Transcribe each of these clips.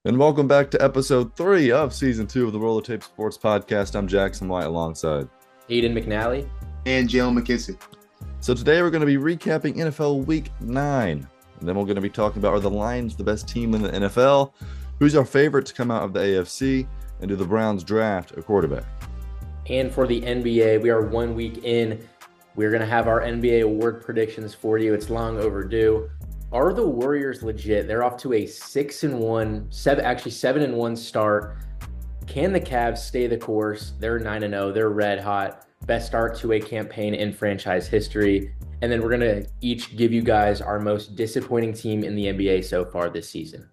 And welcome back to episode 3 of season 2 of the Roller Tape Sports Podcast. I'm Jacksen White alongside Aidan McNally. And Jalen McKissick. So today we're going to be recapping NFL Week 9. And then we're going to be talking about, are the Lions the best team in the NFL? Who's our favorite to come out of the AFC? And do the Browns draft a quarterback? And for the NBA, we are 1 week in. We're going to have our NBA award predictions for you. It's long overdue. Are the Warriors legit? They're off to a 7-1 start. Can the Cavs stay the course? They're 9-0. They're red hot. Best start to a campaign in franchise history. And then we're going to each give you guys our most disappointing team in the NBA so far this season.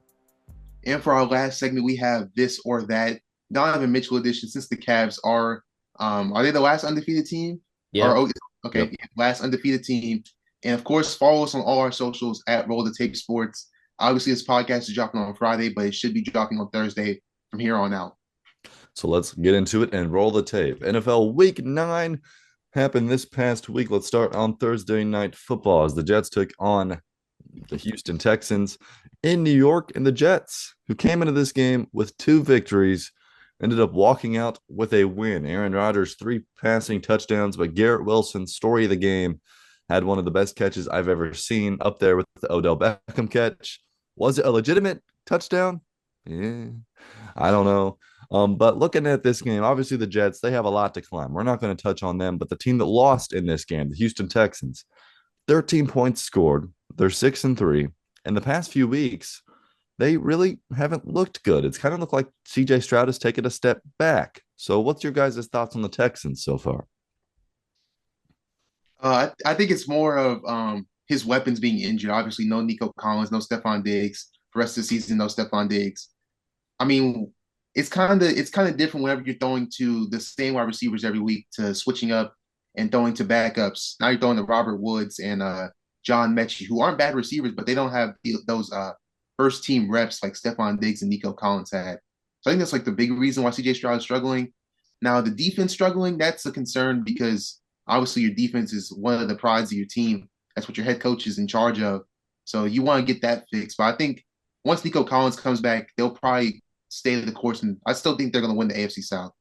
And for our last segment, we have this or that Donovan Mitchell edition. Since the Cavs are they the last undefeated team? Yeah. Okay. Yep. Last undefeated team. And of course, follow us on all our socials at Roll the Tape Sports. Obviously, this podcast is dropping on Friday, but it should be dropping on Thursday from here on out. So let's get into it and roll the tape. NFL Week 9 happened this past week. Let's start on Thursday Night Football as the Jets took on the Houston Texans in New York. And the Jets, who came into this game with 2 victories, ended up walking out with a win. Aaron Rodgers, 3 passing touchdowns, but Garrett Wilson, story of the game, had one of the best catches I've ever seen, up there with the Odell Beckham catch. Was it a legitimate touchdown? Yeah, I don't know. But looking at this game, obviously the Jets, they have a lot to climb. We're not going to touch on them, but the team that lost in this game, the Houston Texans, 13 points scored. They're 6-3. In the past few weeks, they really haven't looked good. It's kind of looked like CJ Stroud has taken a step back. So what's your guys' thoughts on the Texans so far? I think it's more of his weapons being injured. Obviously, no Nico Collins, no Stephon Diggs. For the rest of the season, no Stephon Diggs. I mean, it's kind of different whenever you're throwing to the same wide receivers every week to switching up and throwing to backups. Now you're throwing to Robert Woods and John Mechie, who aren't bad receivers, but they don't have those first team reps like Stephon Diggs and Nico Collins had. So I think that's like the big reason why CJ Stroud is struggling. Now the defense struggling, that's a concern because obviously your defense is one of the prides of your team. That's what your head coach is in charge of. So you want to get that fixed. But I think once Nico Collins comes back, they'll probably stay the course, and I still think they're going to win the AFC South.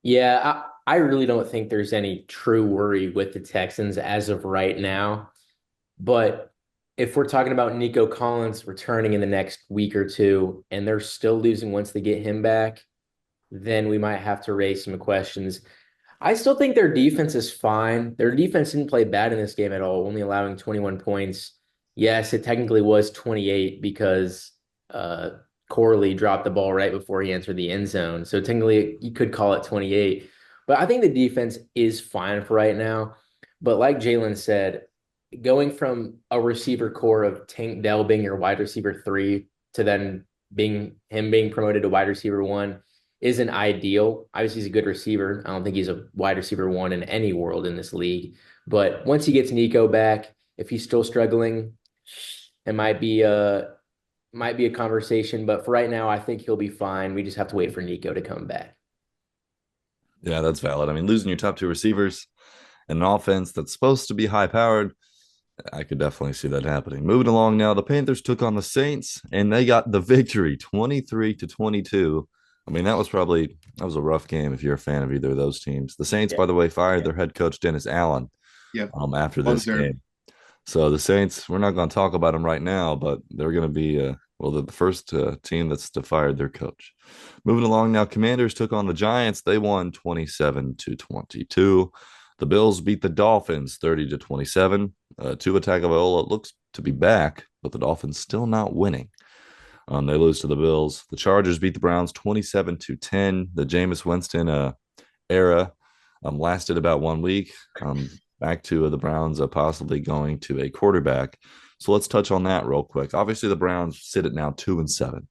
Yeah, I really don't think there's any true worry with the Texans as of right now. But if we're talking about Nico Collins returning in the next week or two, and they're still losing once they get him back, then we might have to raise some questions. I still think their defense is fine. Their defense didn't play bad in this game at all, only allowing 21 points. Yes, it technically was 28 because Corley dropped the ball right before he entered the end zone. So technically, you could call it 28. But I think the defense is fine for right now. But like Jalen said, going from a receiver core of Tank Dell being your wide receiver 3 to then being promoted to wide receiver 1 isn't ideal. Obviously, he's a good receiver. I don't think he's a wide receiver 1 in any world in this league. But once he gets Nico back, if he's still struggling, it might be a conversation. But for right now, I think he'll be fine. We just have to wait for Nico to come back. Yeah, that's valid. I mean, losing your top 2 receivers and an offense that's supposed to be high powered, I could definitely see that happening. Moving along now, the Panthers took on the Saints and they got the victory 23-22. I mean, that was a rough game if you're a fan of either of those teams. The Saints, by the way, fired their head coach, Dennis Allen, after this game. So the Saints, we're not going to talk about them right now, but they're going to be, they're the first team that's fired their coach. Moving along now, Commanders took on the Giants. They won 27-22. The Bills beat the Dolphins 30-27. Tua Tagovailoa looks to be back, but the Dolphins still not winning. They lose to the Bills. The Chargers beat the Browns 27-10. The Jameis Winston era lasted about 1 week. Back to the Browns possibly going to a quarterback. So let's touch on that real quick. Obviously, the Browns sit at now 2-7.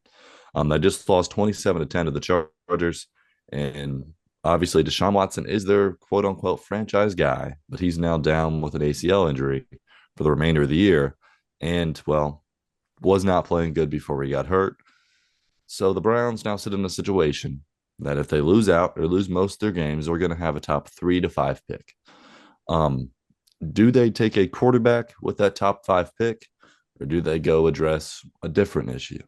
They just lost 27-10 to the Chargers. And obviously, Deshaun Watson is their quote unquote franchise guy, but he's now down with an ACL injury for the remainder of the year. And, well, was not playing good before he got hurt. So the Browns now sit in a situation that if they lose out or lose most of their games, we're going to have a top 3 to 5 pick. Do they take a quarterback with that top 5 pick, or do they go address a different issue?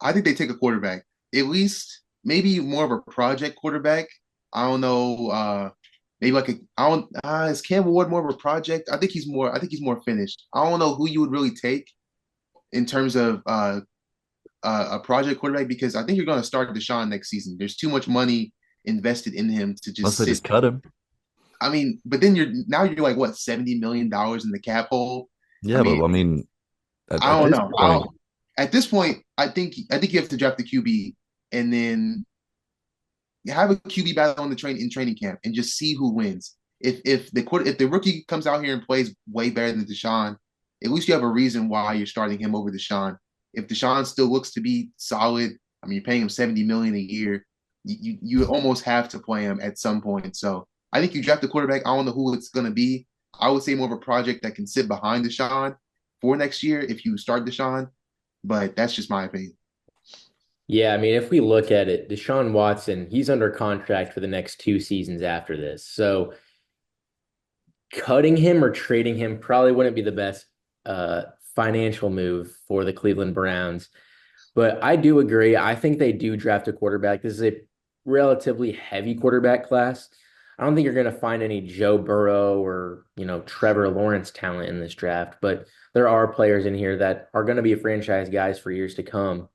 I think they take a quarterback, at least maybe more of a project quarterback. I don't know. Maybe like a I don't. Is Cam Ward more of a project? I think he's more. I think he's more finished. I don't know who you would really take in terms of a project quarterback because I think you're going to start Deshaun next season. There's too much money invested in him to Unless just they sit. just cut him. I mean, but then you're like what $70 million in the cap hole. I Yeah, mean, but I mean, I at don't this know. point, At this point, I think you have to draft the QB and then have a QB battle in training camp and just see who wins. If the rookie comes out here and plays way better than Deshaun, at least you have a reason why you're starting him over Deshaun. If Deshaun still looks to be solid, I mean you're paying him 70 million a year. You almost have to play him at some point. So I think you draft a quarterback. I don't know who it's gonna be. I would say more of a project that can sit behind Deshaun for next year if you start Deshaun, but that's just my opinion. Yeah, I mean, if we look at it, Deshaun Watson, he's under contract for the next 2 seasons after this. So cutting him or trading him probably wouldn't be the best uh, financial move for the Cleveland Browns. But I do agree. I think they do draft a quarterback. This is a relatively heavy quarterback class. I don't think you're going to find any Joe Burrow or, Trevor Lawrence talent in this draft, but there are players in here that are going to be franchise guys for years to come.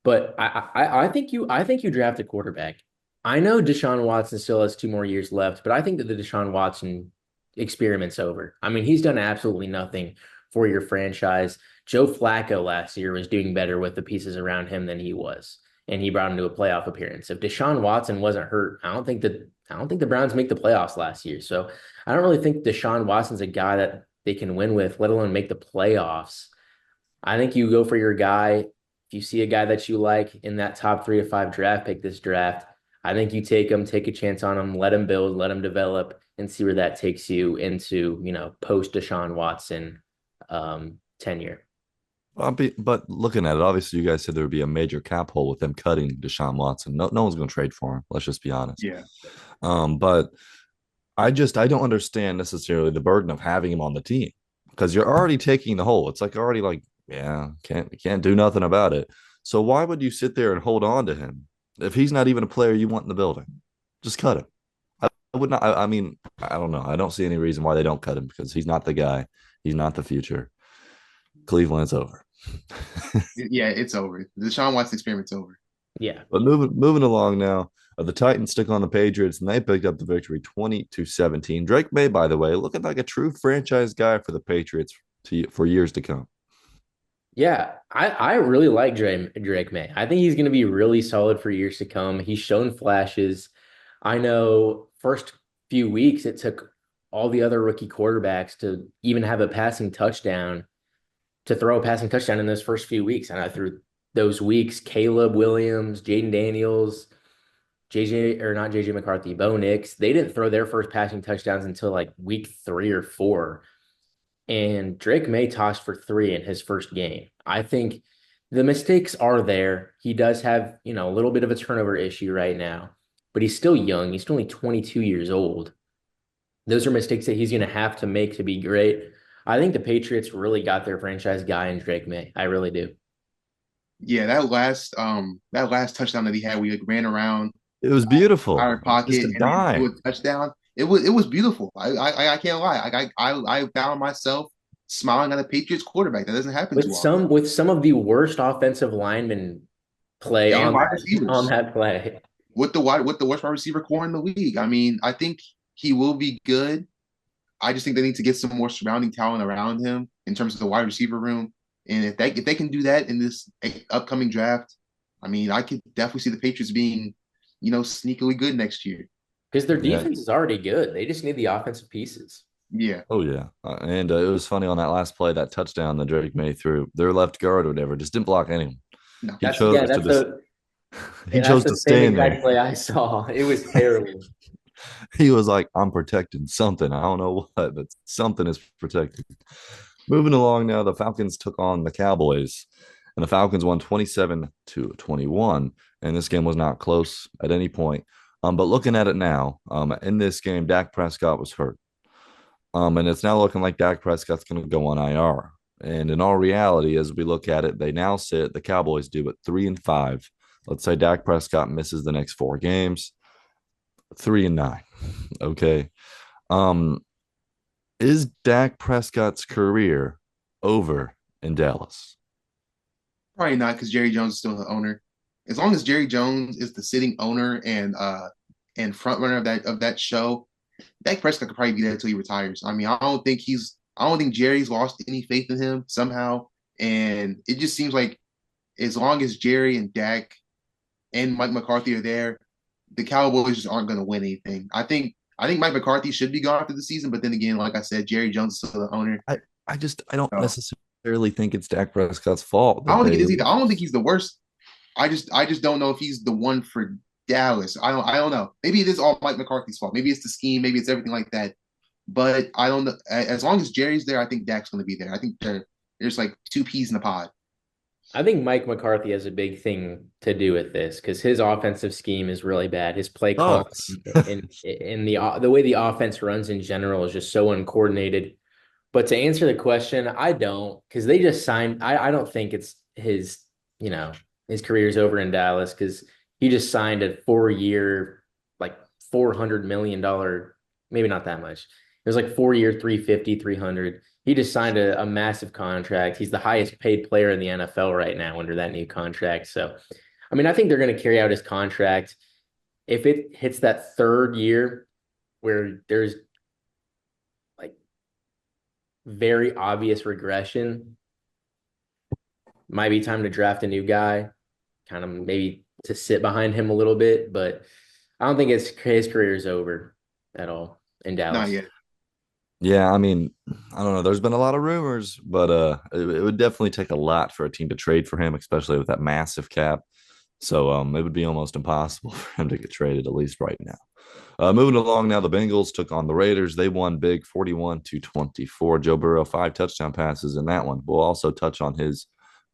But I think you draft a quarterback. I know Deshaun Watson still has 2 more years left, but I think that the Deshaun Watson experiment's over. I mean, he's done absolutely nothing for your franchise. Joe Flacco last year was doing better with the pieces around him than he was, and he brought him to a playoff appearance. If Deshaun Watson wasn't hurt, I don't think the Browns make the playoffs last year. So I don't really think Deshaun Watson's a guy that they can win with, let alone make the playoffs. I think you go for your guy. If you see a guy that you like in that top 3 to 5 draft pick this draft, I think you take him, take a chance on him, let him build, let him develop, and see where that takes you into, post Deshaun Watson tenure. but looking at it, obviously, you guys said there would be a major cap hole with them cutting Deshaun Watson. No one's going to trade for him. Let's just be honest. Yeah. But I don't understand necessarily the burden of having him on the team because you're already taking the hole. It's like already like, yeah, can't do nothing about it. So why would you sit there and hold on to him if he's not even a player you want in the building? Just cut him. I would not. I mean, I don't know. I don't see any reason why they don't cut him because he's not the guy. He's not the future. Cleveland's over. Yeah, it's over. The Deshaun Watson experiment's over. Yeah. But moving along now, the Titans took on the Patriots and they picked up the victory 20-17. Drake May, by the way, looking like a true franchise guy for the Patriots for years to come. Yeah, I really like Drake May. I think he's going to be really solid for years to come. He's shown flashes. I know first few weeks it took all the other rookie quarterbacks to even have a passing touchdown, to throw a passing touchdown in those first few weeks. And I through those weeks, Caleb Williams, Jaden Daniels, JJ or not JJ McCarthy, Bo Nix, they didn't throw their first passing touchdowns until like week 3 or 4. And Drake May tossed for 3 in his first game. I think the mistakes are there. He does have, a little bit of a turnover issue right now, but he's still young. He's only 22 years old. Those are mistakes that he's going to have to make to be great. I think the Patriots really got their franchise guy in Drake May. I really do. Yeah, that last touchdown that he had, we like ran around It was beautiful. our Just a pocket and then threw dime. a touchdown. It was beautiful. I can't lie. I found myself smiling at a Patriots quarterback. That doesn't happen With too often. some of the worst offensive linemen play And on wide on receivers that play. with the worst wide receiver core in the league. I mean, I think he will be good. I just think they need to get some more surrounding talent around him in terms of the wide receiver room. And if they can do that in this upcoming draft, I mean, I could definitely see the Patriots being, sneakily good next year. Because their Yeah. defense is already good. They just need the offensive pieces. Yeah. Oh yeah. And it was funny on that last play, that touchdown that Drake May threw. Their left guard or whatever just didn't block anyone. No. He That's yeah, chose to that's just the he that's chose the to same stand there. exact play I saw. It was terrible. He was like, I'm protecting something. I don't know what, but something is protected. Moving along now, the Falcons took on the Cowboys, and the Falcons won 27-21. And this game was not close at any point. But looking at it now, in this game, Dak Prescott was hurt. And it's now looking like Dak Prescott's going to go on IR. And in all reality, as we look at it, they now sit, the Cowboys do at 3-5. Let's say Dak Prescott misses the next 4 games, 3-9. Okay. Um, is Dak Prescott's career over in Dallas? Probably not because Jerry Jones is still the owner. As long as Jerry Jones is the sitting owner and front runner of that show, Dak Prescott could probably be there until he retires. I mean, I don't think Jerry's lost any faith in him somehow. And it just seems like as long as Jerry and Dak and Mike McCarthy are there, the Cowboys just aren't going to win anything. I think Mike McCarthy should be gone after the season, but then again, like I said, Jerry Jones is still the owner. I, I don't So necessarily think it's Dak Prescott's fault I that don't think it they is either. I don't think he's the worst. I just don't know if he's the one for Dallas. I don't know. Maybe it is all Mike McCarthy's fault. Maybe it's the scheme. Maybe it's everything like that. But I don't know. As long as Jerry's there, I think Dak's going to be there. I think there's like two peas in the pod. I think Mike McCarthy has a big thing to do with this because his offensive scheme is really bad. His play call sucks. and the way the offense runs in general is just so uncoordinated. But to answer the question, I don't because they just signed. I don't think it's his, you know, his career's over in Dallas because he just signed a 4 year, like $400 million, maybe not that much. It was like 4 year, 350, 300. He just signed a massive contract. He's the highest paid player in the NFL right now under that new contract. So, I mean, I think they're going to carry out his contract. If it hits that third year where there's like very obvious regression, might be time to draft a new guy, kind of maybe to sit behind him a little bit. But I don't think his career is over at all in Not Dallas. yet. Yeah, I mean, I don't know. There's been a lot of rumors, but it would definitely take a lot for a team to trade for him, especially with that massive cap. So it would be almost impossible for him to get traded, at least right now. Moving along now, the Bengals took on the Raiders. They won big 41-24. Joe Burrow, 5 touchdown passes in that one. We'll also touch on his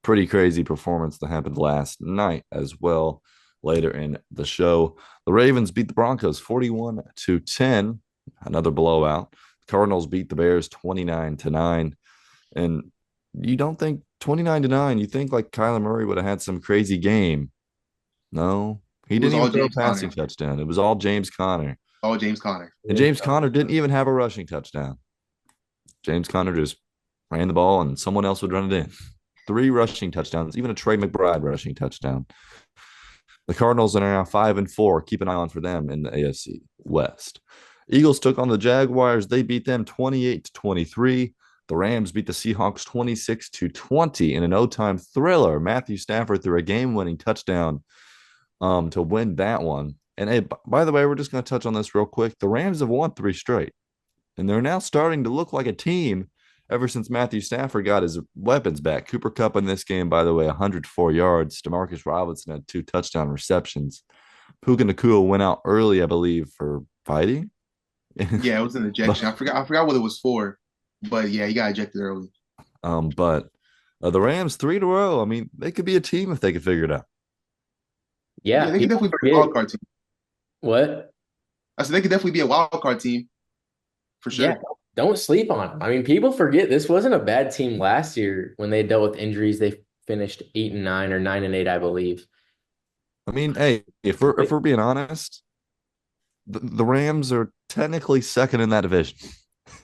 pretty crazy performance that happened last night as well later in the show. The Ravens beat the Broncos 41-10, another blowout. The Cardinals beat the Bears 29-9. And you don't think 29-9, you think like Kyler Murray would have had some crazy game. No, he It was didn't all even throw a James passing Conner. touchdown. It was all James Conner. All James Conner. And James Conner didn't even have a rushing touchdown. James Conner just ran the ball and someone else would run it in. 3 rushing touchdowns, even a Trey McBride rushing touchdown. The Cardinals are now 5-4. Keep an eye on for them in the AFC West. Eagles took on the Jaguars. They beat them 28-23. The Rams beat the Seahawks 26-20 in an overtime thriller. Matthew Stafford threw a game-winning touchdown to win that one. And hey, by the way, we're just going to touch on this real quick. The Rams have won 3 straight, and they're now starting to look like a team ever since Matthew Stafford got his weapons back. Cooper Kupp in this game, by the way, 104 yards. Demarcus Robinson had 2 touchdown receptions. Puka Nacua went out early, I believe, for fighting. Yeah, it was an ejection. I forgot what it was for, but yeah, he got ejected early. But the Rams 3 in a row. I mean, they could be a team if they could figure it out. Yeah, Yeah, they could people definitely be a forget wild card team. what. I said they could definitely be a wild card team for Yeah, sure. don't sleep on them. I mean, people forget this wasn't a bad team last year when they dealt with injuries. They finished 8-9 or 9-8, I believe. I mean, hey, if we're being honest, the Rams are technically second in that division.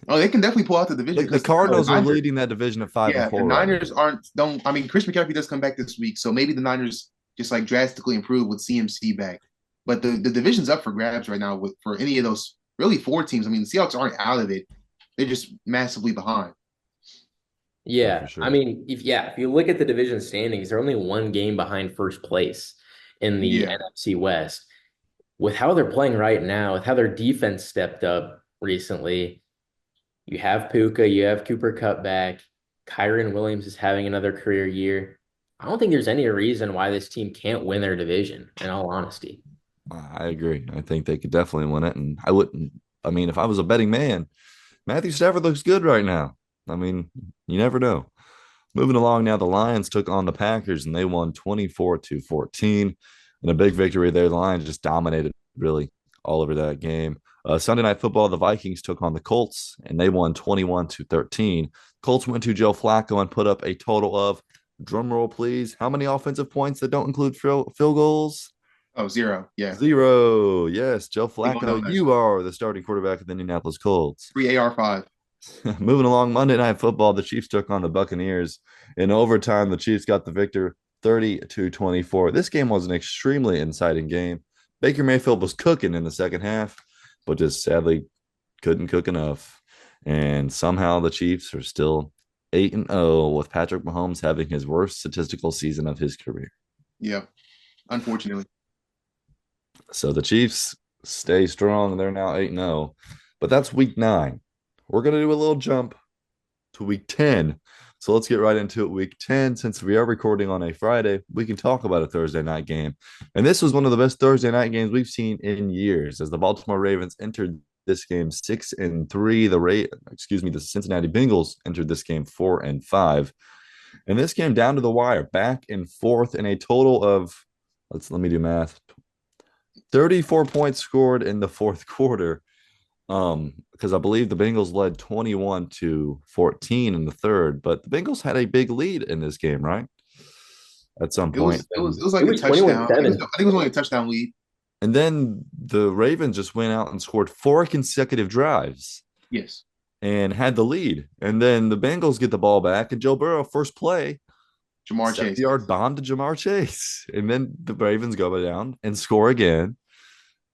Oh, they can definitely pull out the The, division the because Cardinals are Niners. leading that division at five and Yeah, the four right now. Niners aren't. Don't. I mean, Chris McCaffrey does come back this week, so maybe the Niners just like drastically improve with CMC back. But the division's up for grabs right now with for any of those really 4 teams. I mean, the Seahawks aren't out of it; they're just massively behind. Yeah, for Yeah, I sure. mean, if you look at the division standings, they're only one game behind first place in the Yeah, NFC West. With how they're playing right now, with how their defense stepped up recently, you have Puka, you have Cooper Kupp back, Kyron Williams is having another career year. I don't think there's any reason why this team can't win their division, in all honesty. I agree. I think they could definitely win it. And I wouldn't, I mean, if I was a betting man, Matthew Stafford looks good right now. I mean, you never know. Moving along now, the Lions took on the Packers and they won 24-14. And a big victory there. The Lions just dominated really all over that game. Sunday Night Football, the Vikings took on the Colts and they won 21-13. Colts went to Joe Flacco and put up a total of, drum roll please, how many offensive points that don't include field goals? Oh, zero. Yeah. 0. Yes, Joe We all Flacco, know that. you are the starting quarterback of the Indianapolis Colts. Three AR5. Moving along, Monday Night Football, the Chiefs took on the Buccaneers. In overtime, the Chiefs got the victor 30-24. This game was an extremely exciting game. Baker Mayfield was cooking in the second half, but just sadly couldn't cook enough. And somehow the Chiefs are still 8-0 with Patrick Mahomes having his worst statistical season of his career. Yeah. Unfortunately. So the Chiefs stay strong. They're now 8-0. But that's week 9. We're going to do a little jump to week 10. So let's get right into it. Week 10, since we are recording on a Friday, we can talk about a Thursday night game. And this was one of the best Thursday night games we've seen in years, as the Baltimore Ravens entered this game 6-3. The Cincinnati Bengals entered this game 4-5. And this came down to the wire, back and forth, in a total of, let me do math, 34 points scored in the fourth quarter. Because I believe the Bengals led 21-14 in the third, but the Bengals had a big lead in this game, right? At some It was point. it was And, it was like It a was touchdown. I 21-7. think it was only a touchdown lead. and then the Ravens just went out and scored 4 consecutive drives Yes. and had the lead. And then the Bengals get the ball back, and Joe Burrow, first play, Jamar Chase. 70-yard bomb to Jamar Chase. And then the Ravens go down and score again.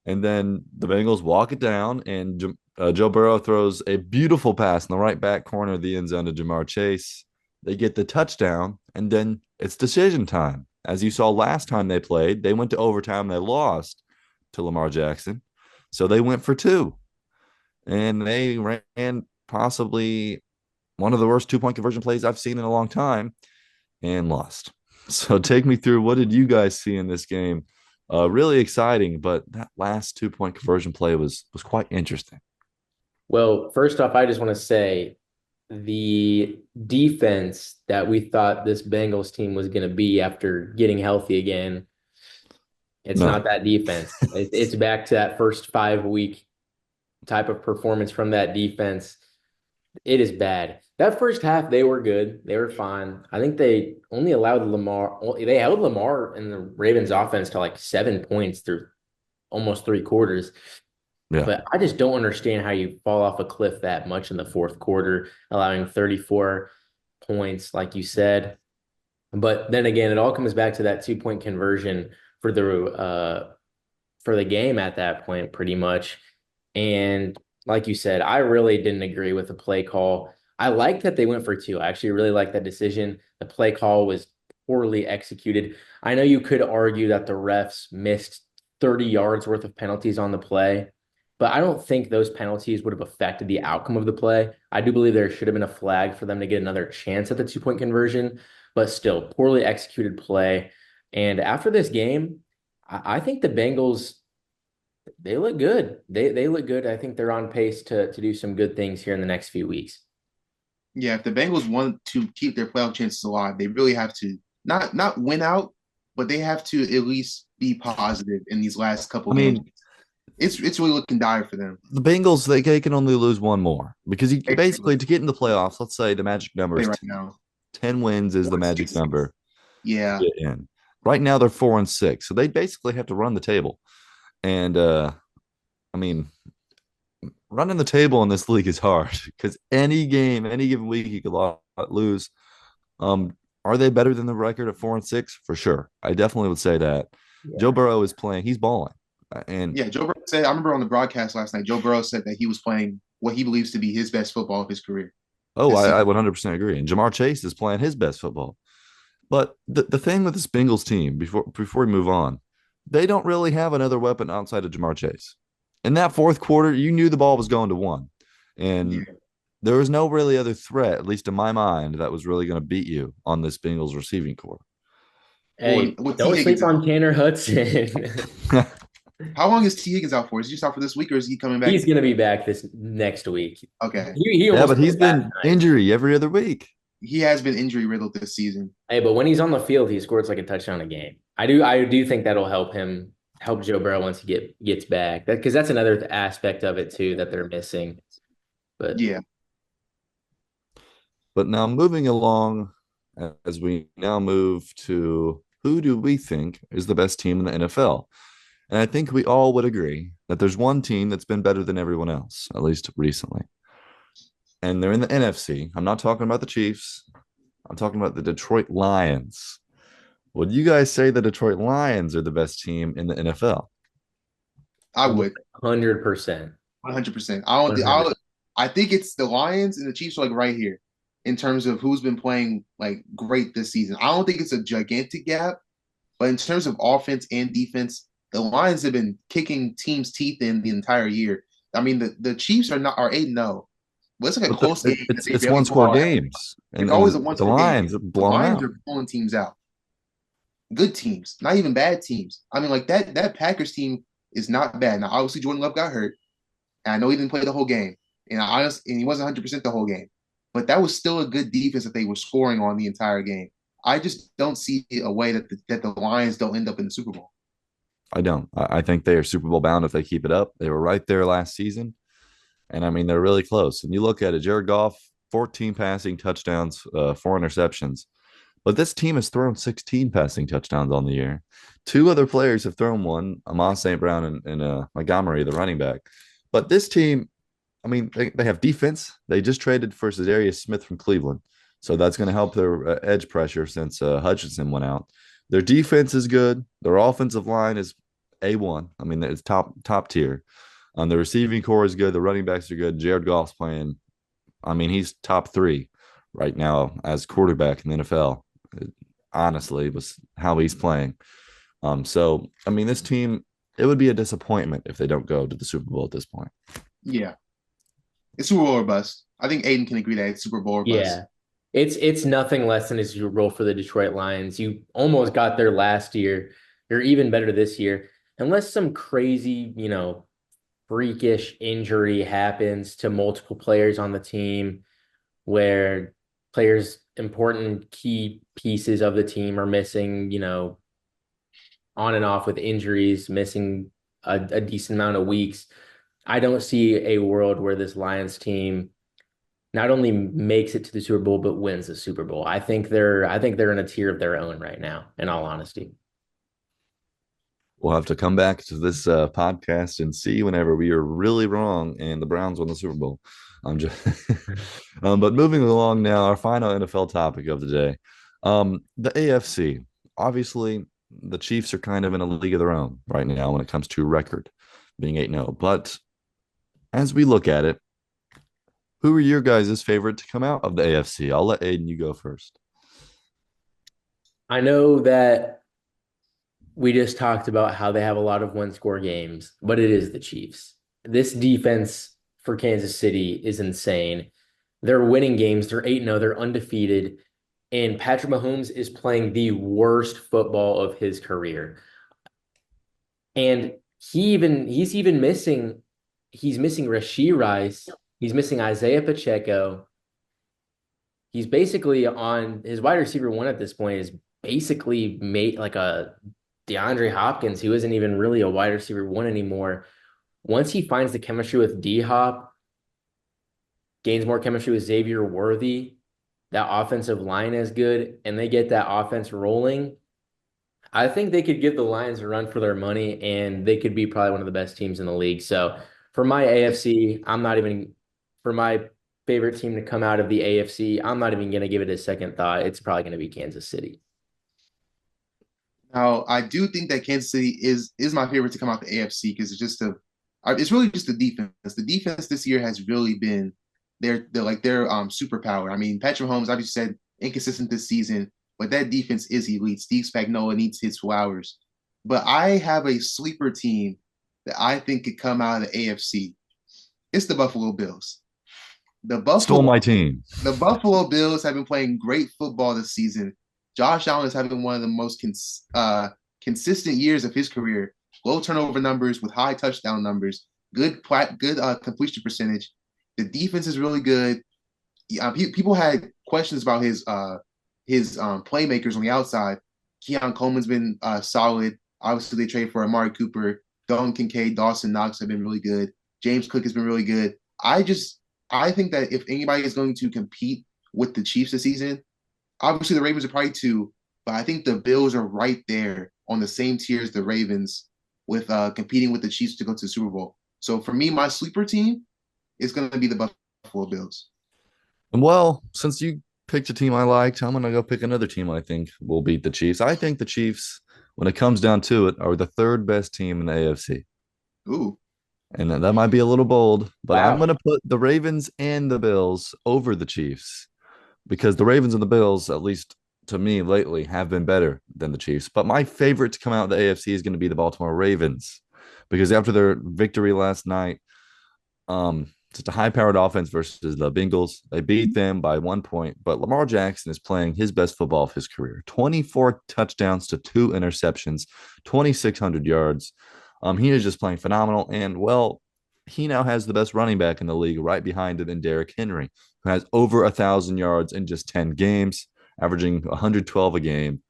And then the Bengals walk it down, and Joe Burrow throws a beautiful pass in the right back corner of the end zone to Jamar Chase. They get the touchdown, and then it's decision time. As you saw last time they played, they went to overtime. They lost to Lamar Jackson. So they went for 2, and they ran possibly one of the worst 2-point conversion plays I've seen in a long time and lost. So take me through, what did you guys see in this game? Really exciting, but that last 2-point conversion play was quite interesting. Well, first off, I just want to say the defense that we thought this Bengals team was going to be after getting healthy again, it's No, not that defense. It's back to that first 5-week type of performance from that defense. It is bad. That first half, they were good. They were fine. I think they only allowed Lamar, they held Lamar and the Ravens offense to like 7 points through almost 3 quarters. yeah, But I just don't understand how you fall off a cliff that much in the fourth quarter, allowing 34 points, like you said. But then again, it all comes back to that 2-point conversion for the game at that point, pretty much. And like you said, I really didn't agree with the play call. I like that they went for 2. I actually really like that decision. The play call was poorly executed. I know you could argue that the refs missed 30 yards worth of penalties on the play, but I don't think those penalties would have affected the outcome of the play. I do believe there should have been a flag for them to get another chance at the 2-point conversion, but still, poorly executed play. And after this game, I think the Bengals, they look good. They look good. I think they're on pace to do some good things here in the next few weeks. Yeah, if the Bengals want to keep their playoff chances alive, they really have to not win out, but they have to at least be positive in these last couple I games. mean, It's really looking dire for them. the Bengals, they can only lose one more, because you Basically, basically, to get in the playoffs, let's say the magic number play is right 10, now. 10 wins is the Four, magic six. number to Yeah, get in. Right now they're 4-6, so they basically have to run the table. And I mean, running the table in this league is hard, because any game, any given week, you could lose. Are they better than the record at 4-6? For sure. I definitely would say that. Joe Yeah. Burrow is playing, he's balling. And yeah. Joe Burrow said. I remember on the broadcast last night. Joe Burrow said that he was playing what he believes to be his best football of his career oh, this I season. 100% agree. And Jamar Chase is playing his best football. But the thing with this Bengals team, before we move on, they don't really have another weapon outside of Jamar Chase. In that fourth quarter, you knew the ball was going to 1. And Yeah. there was no really other threat, at least in my mind, that was really going to beat you on this Bengals receiving core. Well, Hey, with T don't sleep Higgins out, on Tanner Hudson. how long is T Higgins out for? Is he just out for this week, or is he coming back? He's going to be back this next week. Okay, He Yeah, almost but he's played last been night. injury every other week. he has been injury riddled this season. Hey, but when he's on the field, he scores like a touchdown a game. I do think that'll help Joe Burrow once he gets back. Because that's another aspect of it too that they're missing. But Yeah, But now moving along, as we now move to who do we think is the best team in the NFL? And I think we all would agree that there's one team that's been better than everyone else, at least recently. And they're in the NFC. I'm not talking about the Chiefs. I'm talking about the Detroit Lions. Would you guys say the Detroit Lions are the best team in the NFL? I would 100%. 100%. I don't think 100. I think it's the Lions and the Chiefs are like right here in terms of who's been playing like great this season. I don't think it's a gigantic gap, but in terms of offense and defense, the Lions have been kicking teams' teeth in the entire year. I mean, the Chiefs are 8-0, but it's like a But close game that they it's barely one blow score out. games, It's always a and one the score game. Lions are The blowing them Lions out. are blowing teams out. Good teams, not even bad teams. I mean, like that Packers team is not bad. Now, obviously, Jordan Love got hurt, and I know he didn't play the whole game, and he wasn't 100% the whole game, but that was still a good defense that they were scoring on the entire game. I just don't see a way that the Lions don't end up in the Super Bowl. I don't. I think they are Super Bowl bound if they keep it up. They were right there last season. And I mean, they're really close. And you look at it, Jared Goff, 14 passing touchdowns, 4 interceptions. But this team has thrown 16 passing touchdowns on the year. Two other players have thrown one, Amon St. Brown and Montgomery, the running back. But this team, I mean, they have defense. They just traded for Zadarius Smith from Cleveland. So that's going to help their edge pressure since Hutchinson went out. Their defense is good. Their offensive line is A1. I mean, it's top tier. The receiving core is good. The running backs are good. Jared Goff's playing. I mean, he's top three right now as quarterback in the NFL. Honestly, was how he's playing. So I mean, this team, it would be a disappointment if they don't go to the Super Bowl at this point. Yeah, it's Super Bowl or bust. I think Aiden can agree that it's Super Bowl or bust. Yeah. It's nothing less than a Super Bowl for the Detroit Lions. You almost got there last year. You're even better this year. Unless some crazy, freakish injury happens to multiple players on the team where players, important key pieces of the team are missing, on and off with injuries, missing a decent amount of weeks. I don't see a world where this Lions team not only makes it to the Super Bowl but wins the Super Bowl. I think they're in a tier of their own right now, in all honesty. We'll have to come back to this podcast and see whenever we are really wrong and the Browns won the Super Bowl. I'm just, but moving along now, our final NFL topic of the day, the AFC. Obviously, the Chiefs are kind of in a league of their own right now when it comes to record, being 8-0. But as we look at it, who are your guys' favorite to come out of the AFC? I'll let Aiden you go first. I know that we just talked about how they have a lot of one-score games, but it is the Chiefs. This defense for Kansas City is insane. They're winning games. They're 8-0. They're undefeated. And Patrick Mahomes is playing the worst football of his career. And he's missing Rashee Rice. He's missing Isaiah Pacheco. He's basically on his wide receiver one at this point is basically made like a DeAndre Hopkins, who isn't even really a wide receiver one anymore. Once he finds the chemistry with D Hop, gains more chemistry with Xavier Worthy, that offensive line is good, and they get that offense rolling. I think they could give the Lions a run for their money, and they could be probably one of the best teams in the league. So for my AFC, for my favorite team to come out of the AFC, I'm not even going to give it a second thought. It's probably going to be Kansas City. Now, I do think that Kansas City is my favorite to come out the AFC because it's really just the defense. The defense this year has really been their superpower. I mean, Patrick Mahomes, obviously said inconsistent this season, but that defense is elite. Steve Spagnuolo needs his flowers. But I have a sleeper team that I think could come out of the AFC. It's the Buffalo Bills. The Stole Buffalo my team. the Buffalo Bills have been playing great football this season. Josh Allen is having one of the most consistent years of his career. Low turnover numbers with high touchdown numbers. Good completion percentage. The defense is really good. People had questions about his playmakers on the outside. Keon Coleman's been solid. Obviously, they traded for Amari Cooper. Dalton Kincaid, Dawson Knox have been really good. James Cook has been really good. I think that if anybody is going to compete with the Chiefs this season. Obviously, the Ravens are probably two, but I think the Bills are right there on the same tier as the Ravens with competing with the Chiefs to go to the Super Bowl. So for me, my sleeper team is going to be the Buffalo Bills. Well, since you picked a team I liked, I'm gonna go pick another team I think will beat the Chiefs. I think the Chiefs, when it comes down to it, are the third best team in the AFC. Ooh, And that might be a little bold, but I'm Wow. gonna put the Ravens and the Bills over the Chiefs because the Ravens and the Bills, at least to me lately, have been better than the Chiefs. But my favorite to come out of the AFC is going to be the Baltimore Ravens because after their victory last night, just a high-powered offense versus the Bengals. They beat them by 1 point, but Lamar Jackson is playing his best football of his career. 24 touchdowns to 2 interceptions, 2,600 yards. He is just playing phenomenal, and well, he now has the best running back in the league, right behind him in Derrick Henry, who has over 1,000 yards in just 10 games, averaging 112 a game.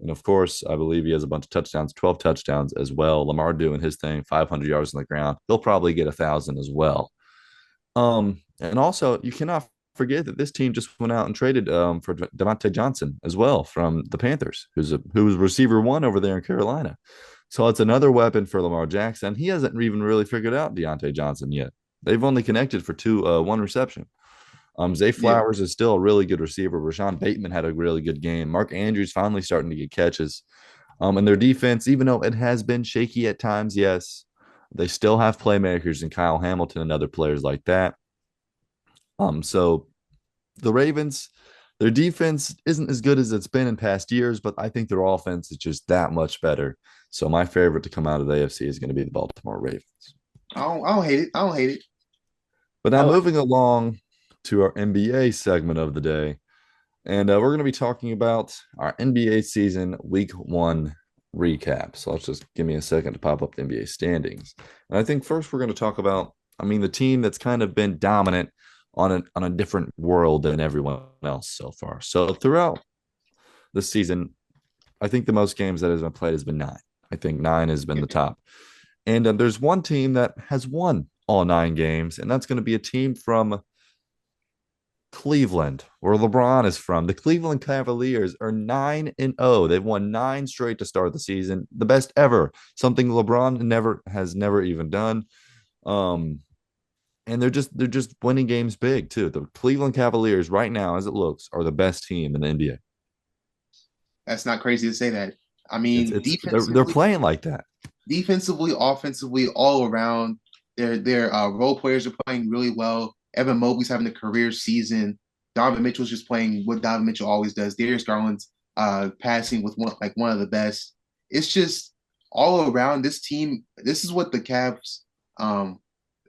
And of course, I believe he has a bunch of touchdowns, 12 touchdowns as well. Lamar doing his thing, 500 yards on the ground. He'll probably get 1,000 as well. And also you cannot forget that this team just went out and traded for Devontae Johnson as well from the Panthers, who's receiver one over there in Carolina. So it's another weapon for Lamar Jackson. He hasn't even really figured out Deontay Johnson yet. They've only connected for one reception. Zay yeah. Flowers is still a really good receiver. Rashawn Bateman had a really good game. Mark Andrews finally starting to get catches. And their defense, even though it has been shaky at times, yes, they still have playmakers in Kyle Hamilton and other players like that. So the Ravens, their defense isn't as good as it's been in past years, but I think their offense is just that much better. So my favorite to come out of the AFC is going to be the Baltimore Ravens. I don't hate it. I don't hate it. But I now like moving along to our NBA segment of the day. And we're going to be talking about our NBA season week one recap. So let's just give me a second to pop up the NBA standings. And I think first we're going to talk about, the team that's kind of been dominant on a different world than everyone else so far. So throughout the season, I think the most games that has been played has been nine. I think nine has been the top. And there's one team that has won all 9 games, and that's going to be a team from Cleveland, where LeBron is from. The Cleveland Cavaliers are 9-0. They've won 9 straight to start the season, the best ever. Something LeBron never even done. And they're just winning games big too. The Cleveland Cavaliers right now, as it looks, are the best team in the NBA. That's not crazy to say that. I mean, They're playing like that. defensively, offensively, all around, their role players are playing really well. Evan Mobley's having a career season. Donovan Mitchell's just playing what Donovan Mitchell always does. Darius Garland's passing with one of the best. It's just all around this team. This is what the Cavs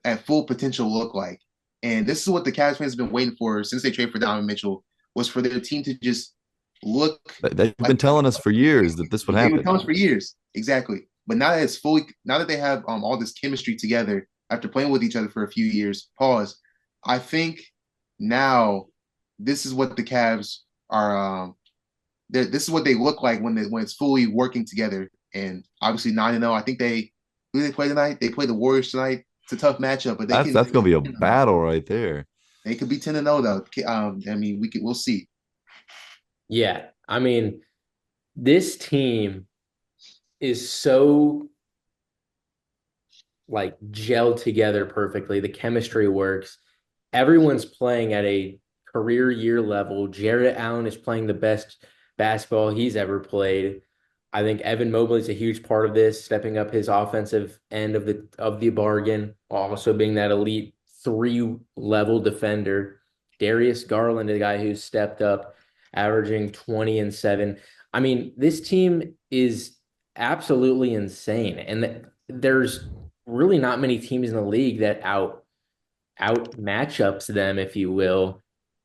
at full potential look like, and this is what the Cavs fans have been waiting for since they traded for Donovan Mitchell was for their team to just look They've like been telling us for years that this would they've been happen. telling us for years. Exactly. But now that they have all this chemistry together after playing with each other for a few years, pause. I think now this is what the Cavs are. This is what they look like when it's fully working together. And obviously 9-0. I think who they play tonight? They play the Warriors tonight. It's a tough matchup, but That's going to be a battle right there. they could be 10-0 though. I mean, we'll see. Yeah. I mean, this team is so like gelled together perfectly. The chemistry works. Everyone's playing at a career year level. Jarrett Allen is playing the best basketball he's ever played. I think Evan Mobley is a huge part of this, stepping up his offensive end of the bargain, also being that elite 3 level defender. Darius Garland, a guy who's stepped up, averaging 20 and 7. I mean, this team is absolutely insane. And there's really not many teams in the league that out matchups them, if you will,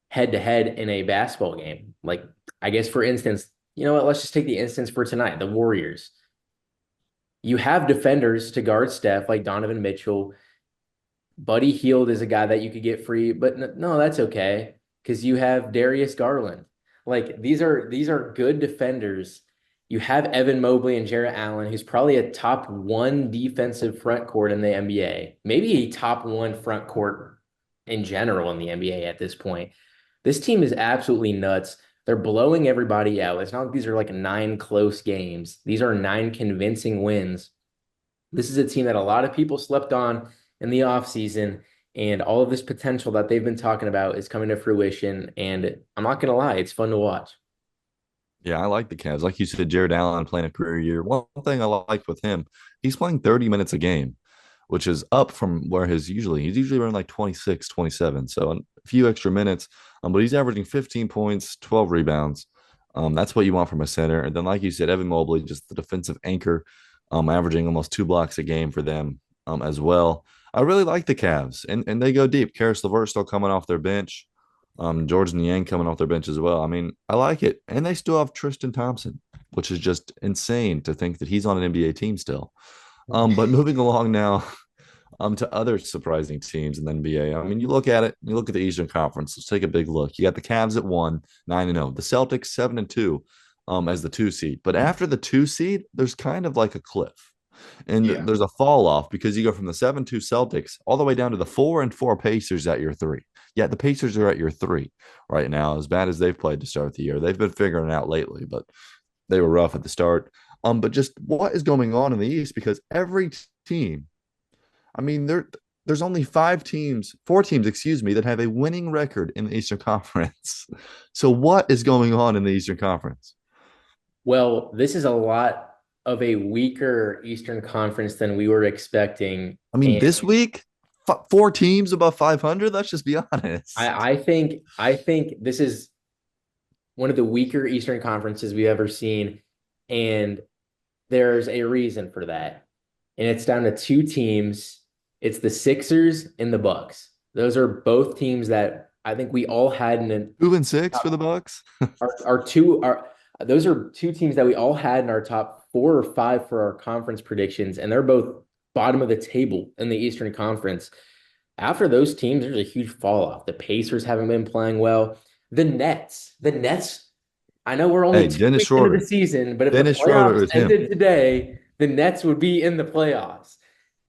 head to head in a basketball game. Like, I guess, for instance, you know what? Let's just take the instance for tonight, the Warriors. You have defenders to guard Steph, like Donovan Mitchell. Buddy Hield is a guy that you could get free, but no, that's okay because you have Darius Garland. Like, these are good defenders. You have Evan Mobley and Jarrett Allen, who's probably a top 1 defensive front court in the NBA, maybe a top 1 front court in general in the NBA at this point. This team is absolutely nuts. They're blowing everybody out. It's not like these are like 9 close games. These are 9 convincing wins. This is a team that a lot of people slept on in the offseason, and all of this potential that they've been talking about is coming to fruition. And I'm not going to lie, it's fun to watch. Yeah, I like the Cavs. Like you said, Jared Allen playing a career year. One thing I like with him, he's playing 30 minutes a game, which is up from where he's usually around like 26, 27. So a few extra minutes. But he's averaging 15 points, 12 rebounds. That's what you want from a center. And then, like you said, Evan Mobley, just the defensive anchor, averaging almost 2 blocks a game for them as well. I really like the Cavs, and they go deep. Karis LeVert still coming off their bench. George Niang coming off their bench as well. I mean, I like it. And they still have Tristan Thompson, which is just insane to think that he's on an NBA team still. But moving along now, to other surprising teams in the NBA. I mean, you look at it, you look at the Eastern Conference. Let's take a big look. You got the Cavs at 1, 9-0. The Celtics 7-2, as the 2 seed. But after the 2 seed, there's kind of like a cliff. And Yeah. there's a fall off because you go from the 7-2 Celtics all the way down to the 4-4 Pacers at your 3. Yeah, the Pacers are at your 3 right now, as bad as they've played to start the year. They've been figuring it out lately, but they were rough at the start. But just what is going on in the East? Because every team, I mean, there's only 4 teams, excuse me, that have a winning record in the Eastern Conference. So what is going on in the Eastern Conference? Well, this is a lot of a weaker Eastern Conference than we were expecting. I mean, And this week, 4 teams above 500. Let's just be honest. I think this is one of the weaker Eastern conferences we've ever seen. And there's a reason for that. And it's down to 2 teams. It's the Sixers and the Bucks. Those are both teams that I think we all had in an 2-6 for the Bucks. our two are those are 2 teams that we all had in our top 4 or 5 for our conference predictions, and they're both bottom of the table in the Eastern Conference. After those teams, there's a huge fall off. The Pacers haven't been playing well. The Nets. I know we're only Hey, two Dennis weeks into the Schroeder. season, but if the Dennis Schroeder playoffs is him. ended today, the Nets would be in the playoffs.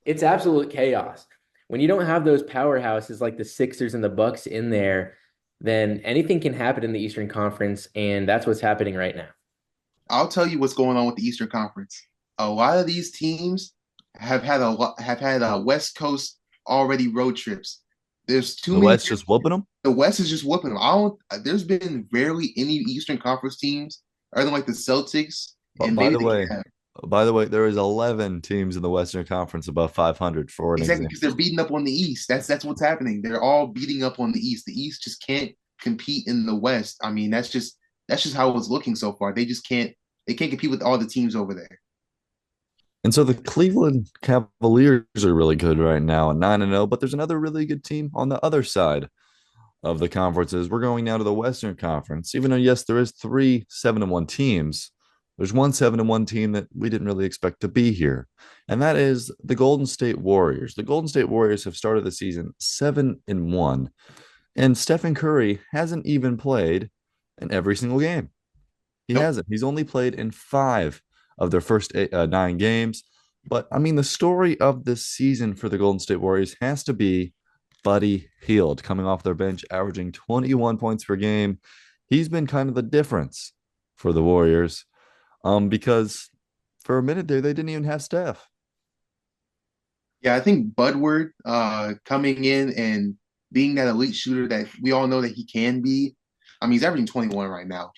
It's absolute chaos. When you don't have those powerhouses like the Sixers and the Bucks in there, then anything can happen in the Eastern Conference, and that's what's happening right now. I'll tell you what's going on with the Eastern Conference. A lot of these teams have had West Coast already road trips. There's too The many. West just whooping them. The West is just whooping them. I don't. There's been rarely any Eastern Conference teams other than like the Celtics But and by maybe the the way, Cavs. there is 11 teams in the Western Conference above 500 for an Exactly, because they're example. beating up on the East. That's what's happening. They're all beating up on the East. The East just can't compete in the West. I mean, that's just how it's looking so far. They just can't. They can't compete with all the teams over there. And so the Cleveland Cavaliers are really good right now at 9-0, but there's another really good team on the other side of the conferences. We're going now to the Western Conference. Even though, yes, there is 3 7-1 teams, there's one 7-1 team that we didn't really expect to be here, and that is the Golden State Warriors. The Golden State Warriors have started the season 7-1, and Stephen Curry hasn't even played in every single game. He Nope. hasn't. He's only played in 5 of their first 9 games. But I mean, the story of this season for the Golden State Warriors has to be Buddy Hield coming off their bench, averaging 21 points per game. He's been kind of the difference for the Warriors, because for a minute there, they didn't even have Steph. Yeah, I think Budward coming in and being that elite shooter that we all know that he can be. I mean, he's averaging 21 right now.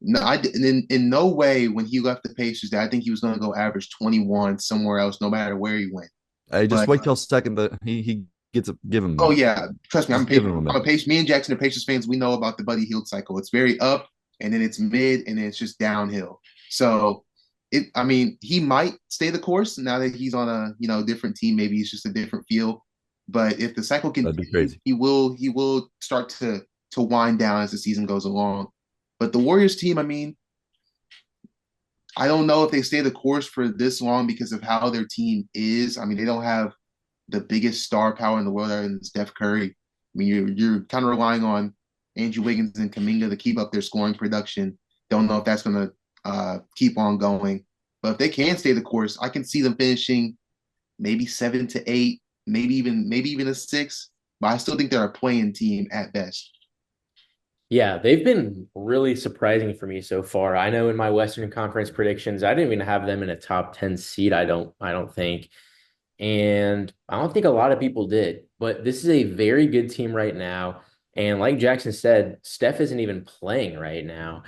No, in no way when he left the Pacers that I think he was going to go average 21 somewhere else, no matter where he went. I just But wait till second that he gets a give him oh yeah, trust me, just give him a I'm a minute. Pacers. Me and Jackson are Pacers fans. We know about the Buddy Hield cycle. It's very up, and then it's mid, and then it's just downhill. So I mean, he might stay the course now that he's on a different team. Maybe it's just a different feel. But if the cycle That'd be continues, crazy. he will start to wind down as the season goes along. But the Warriors team, I mean, I don't know if they stay the course for this long because of how their team is. I mean, they don't have the biggest star power in the world other than Steph Curry. I mean, you're kind of relying on Andrew Wiggins and Kaminga to keep up their scoring production. Don't know if that's going to keep on going. But if they can stay the course, I can see them finishing maybe 7-8, maybe even a 6. But I still think they're a playing team at best. Yeah, they've been really surprising for me so far. I know in my Western Conference predictions, I didn't even have them in a top 10 seed, I don't think. And I don't think a lot of people did, but this is a very good team right now. And like Jackson said, Steph isn't even playing right now.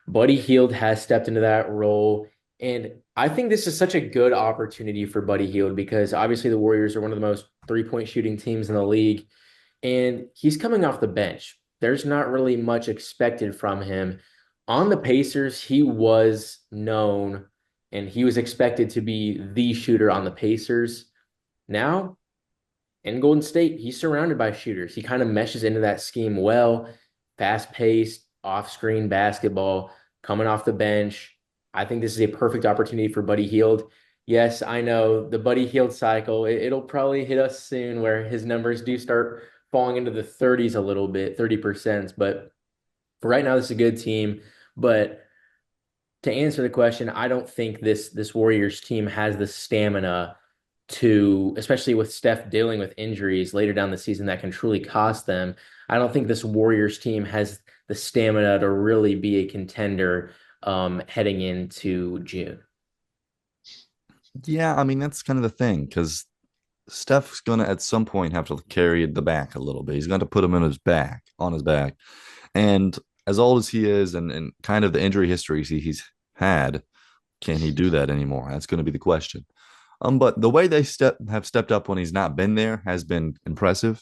Buddy Hield has stepped into that role. And I think this is such a good opportunity for Buddy Hield because obviously the Warriors are one of the most three-point shooting teams in the league. And he's coming off the bench. There's not really much expected from him. On the Pacers, he was known and he was expected to be the shooter on the Pacers. Now, in Golden State, he's surrounded by shooters. He kind of meshes into that scheme well, fast-paced, off-screen basketball, coming off the bench. I think this is a perfect opportunity for Buddy Hield. Yes, I know the Buddy Hield cycle, it'll probably hit us soon where his numbers do start falling into the 30s a little bit, 30%. But for right now, this is a good team. But to answer the question, I don't think this Warriors team has the stamina to, especially with Steph dealing with injuries later down the season that can truly cost them. I don't think this Warriors team has the stamina to really be a contender heading into June. Yeah, I mean that's kind of the thing because Steph's gonna at some point have to carry the back a little bit. He's going to put him on his back, and as old as he is, and kind of the injury history he's had, can he do that anymore? That's going to be the question. But the way they have stepped up when he's not been there has been impressive.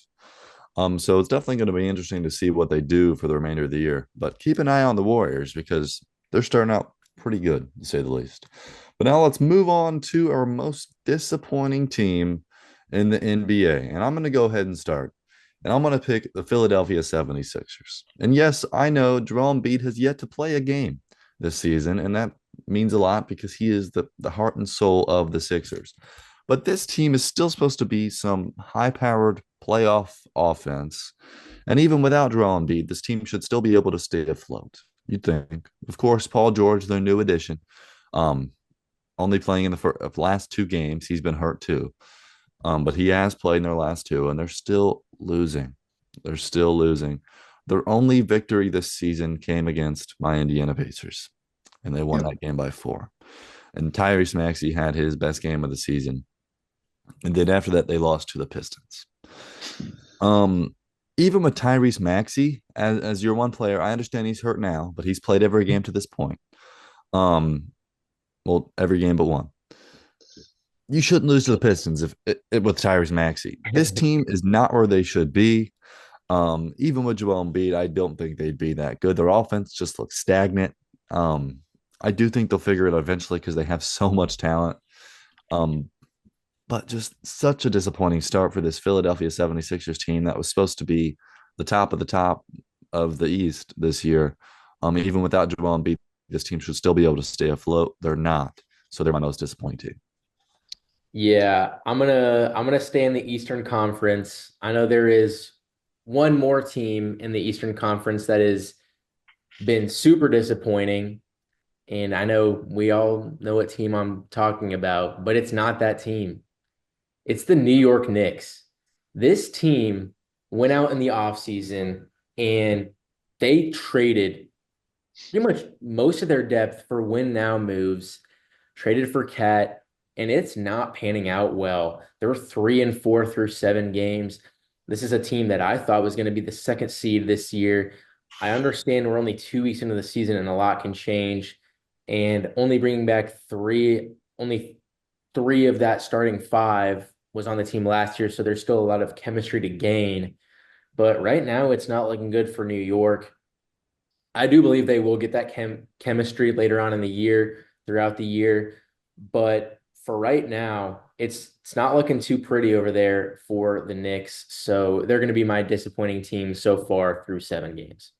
So it's definitely going to be interesting to see what they do for the remainder of the year. But keep an eye on the Warriors because they're starting out pretty good, to say the least. But now let's move on to our most disappointing team in the NBA. And I'm going to go ahead and start. And I'm going to pick the Philadelphia 76ers. And yes, I know Joel Embiid has yet to play a game this season, and that means a lot because he is the heart and soul of the Sixers. But this team is still supposed to be some high-powered playoff offense. And even without Joel Embiid, this team should still be able to stay afloat. You'd think. Of course, Paul George, their new addition, um, only playing in the last two games. He's been hurt too. But he has played in their last two, and they're still losing. They're still losing. Their only victory this season came against my Indiana Pacers, and they won Yep. that game by 4. And Tyrese Maxey had his best game of the season. And then after that, they lost to the Pistons. Um, Even with Tyrese Maxey as your one player, I understand he's hurt now, but he's played every game to this point. Um, well, every game but one. You shouldn't lose to the Pistons with Tyrese Maxey. This team is not where they should be. Even with Joel Embiid, I don't think they'd be that good. Their offense just looks stagnant. Um, I do think they'll figure it out eventually because they have so much talent. Um, but just such a disappointing start for this Philadelphia 76ers team that was supposed to be the top of the East this year. Even without Joel Embiid, this team should still be able to stay afloat. They're not. So they're my most disappointing team. Yeah, I'm gonna stay in the Eastern Conference. I know there is one more team in the Eastern Conference that has been super disappointing, and I know we all know what team I'm talking about, but it's not that team. It's the New York Knicks. This team went out in the offseason and they traded pretty much most of their depth for win now moves, traded for Cat, and it's not panning out well. They're 3-4 through 7 games. This is a team that I thought was going to be the second seed this year. I understand we're only 2 weeks into the season and a lot can change. And only bringing back only three of that starting five was on the team last year. So there's still a lot of chemistry to gain. But right now, it's not looking good for New York. I do believe they will get that chemistry later on in the year, throughout the year. But for right now, it's not looking too pretty over there for the Knicks. So they're going to be my disappointing team so far through 7 games.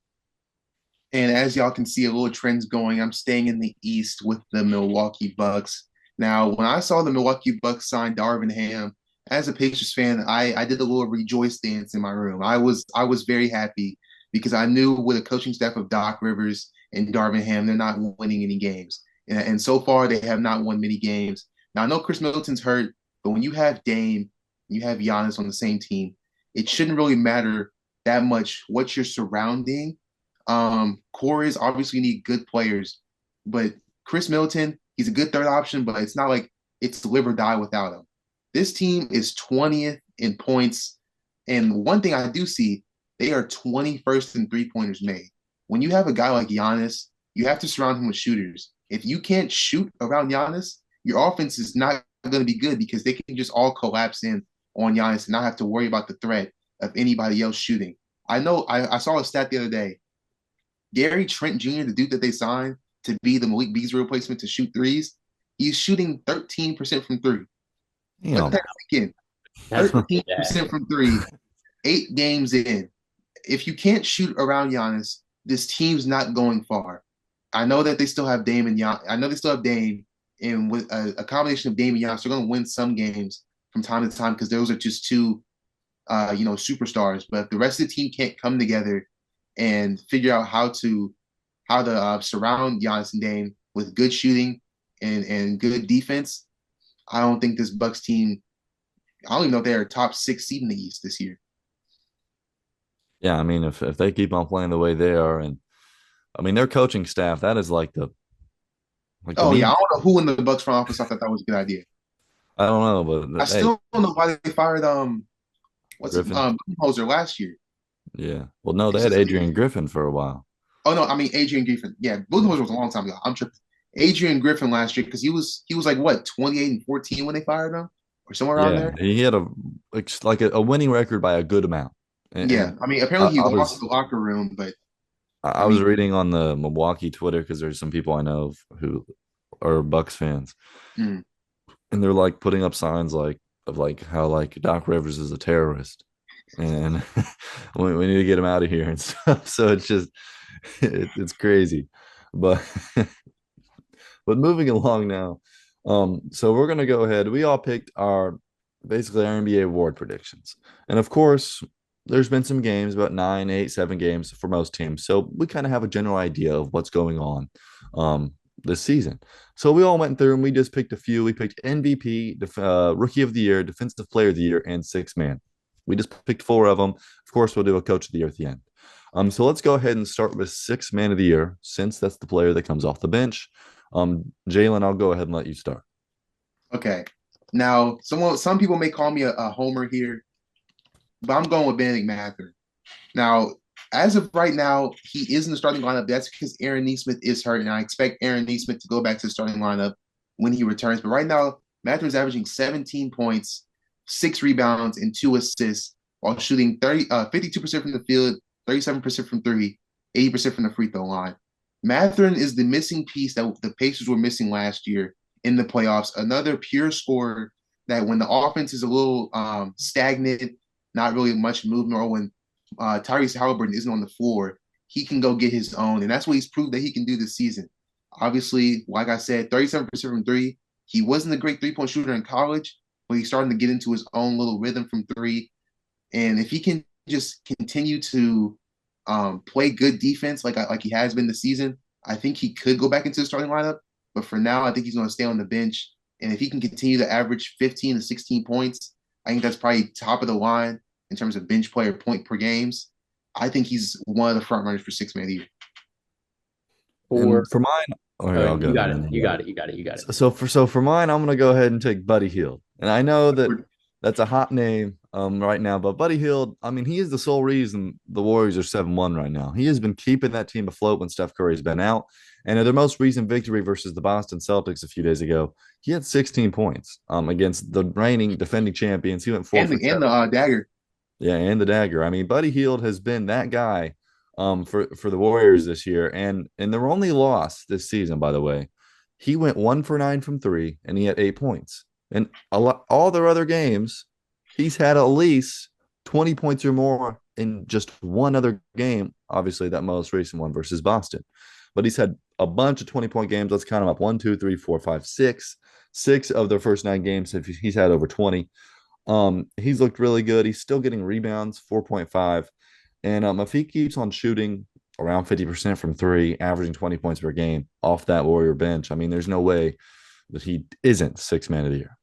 And as y'all can see, a little trends going. I'm staying in the East with the Milwaukee Bucks. Now, when I saw the Milwaukee Bucks sign Darvin Ham, as a Pacers fan, I did a little rejoice dance in my room. I was very happy because I knew with a coaching staff of Doc Rivers and Darvin Ham, they're not winning any games. And so far, they have not won many games. Now, I know Chris Middleton's hurt, but when you have Dame, you have Giannis on the same team, it shouldn't really matter that much what you're surrounding. Cores obviously need good players, but Chris Middleton, he's a good third option, but it's not like it's live or die without him. This team is 20th in points. And one thing I do see, they are 21st in three-pointers made. When you have a guy like Giannis, you have to surround him with shooters. If you can't shoot around Giannis, your offense is not going to be good because they can just all collapse in on Giannis and not have to worry about the threat of anybody else shooting. I know I saw a stat the other day. Gary Trent Jr., the dude that they signed to be the Malik Beasley replacement to shoot threes, he's shooting 13% from three. Let Damn. that sink in. That's pretty bad. 13% from three, 8 games in. If you can't shoot around Giannis, this team's not going far. I know that they still have Dame and I know they still have Dame, and with a combination of Dame and Giannis, they're going to win some games from time to time because those are just two, superstars. But if the rest of the team can't come together and figure out how to surround Giannis and Dame with good shooting and good defense, I don't think this Bucks team. I don't even know if they're a top 6 seed in the East this year. Yeah, I mean, if they keep on playing the way they are, and I mean their coaching staff, that is like the Oh yeah, media. I don't know who in the Bucks front office thought that was a good idea. I don't know, I but hey, still don't know why they fired what's it Griffin. Hoser last year. Yeah. Well, no, they It's had just Adrian Griffin for a while. oh no, I mean Adrian Griffin. Yeah, Yeah. Budenholzer was a long time ago. I'm tripping. Adrian Griffin last year because he was like what 28 and 14 when they fired him or somewhere around Yeah, there. he had a winning record by a good amount, Yeah, and I mean I, apparently he I lost was the locker room, but I I was mean reading on the Milwaukee Twitter because there's some people I know who are Bucks fans, mm, and they're like putting up signs like how like Doc Rivers is a terrorist, and we need to get him out of here and stuff. So it's just it's crazy, but but moving along now. So we're gonna go ahead. We all picked our basically our NBA award predictions, and of course, there's been some games about 9, 8, 7 games for most teams. So we kind of have a general idea of what's going on this season. So we all went through and we just picked a few. We picked MVP, Rookie of the Year, Defensive Player of the Year, and Six Man. We just picked four of them. Of course, we'll do a Coach of the Year at the end. So let's go ahead and start with Six Man of the Year, since that's the player that comes off the bench. Jalen, I'll go ahead and let you start. okay. Now some people may call me a homer here, but I'm going with Benedict Mather. Now, as of right now, he is in the starting lineup. That's because Aaron Neesmith is hurt, and I expect Aaron Neesmith to go back to the starting lineup when he returns. But right now, Matthew is averaging 17 points, 6 rebounds, and 2 assists while shooting 52% from the field, 37% from three, 80% from the free throw line. Mathurin is the missing piece that the Pacers were missing last year in the playoffs. Another pure scorer that when the offense is a little stagnant, not really much movement, or when Tyrese Halliburton isn't on the floor, he can go get his own. And that's what he's proved that he can do this season. Obviously, like I said, 37% from three. He wasn't a great three-point shooter in college, but he's starting to get into his own little rhythm from three. And if he can just continue to play good defense like he has been this season, I think he could go back into the starting lineup. But for now, I think he's going to stay on the bench. And if he can continue to average 15 to 16 points, I think that's probably top of the line in terms of bench player point per games. I think he's one of the front runners for 6 man of the year. For And for mine, oh, here, I'll you go got it. then. You got it. You got it. You got it. So for mine, I'm gonna go ahead and take Buddy Hield. And I know that that's a hot name right now, but Buddy Hield, I mean, he is the sole reason the Warriors are 7-1 right now. He has been keeping that team afloat when Steph Curry's been out. And in their most recent victory versus the Boston Celtics a few days ago, he had 16 points against the reigning defending champions. He went four And for the and seven. the dagger. Yeah, and the dagger. I mean, Buddy Hield has been that guy for the Warriors this year. And their only loss this season, by the way, he went 1 for 9 from three and he had 8 points. And all their other games, he's had at least 20 points or more in just one other game. Obviously, that most recent one versus Boston. But he's had a bunch of 20-point games. Let's count them up. One, two, three, four, five, six. Six of their first 9 games, he's had over 20. He's looked really good. He's still getting rebounds, 4.5. And if he keeps on shooting around 50% from three, averaging 20 points per game off that Warrior bench, I mean, there's no way that he isn't Six Man of the Year.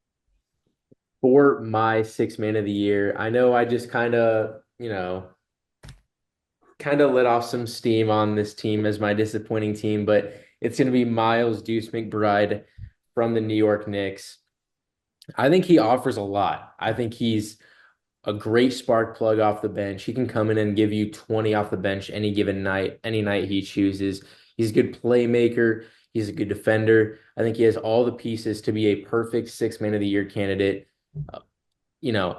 For my 6 man of the year, I know I just kind of, kind of let off some steam on this team as my disappointing team, but it's going to be Miles Deuce McBride from the New York Knicks. I think he offers a lot. I think he's a great spark plug off the bench. He can come in and give you 20 off the bench any given night, any night he chooses. He's a good playmaker. He's a good defender. I think he has all the pieces to be a perfect six man of the year candidate. Uh,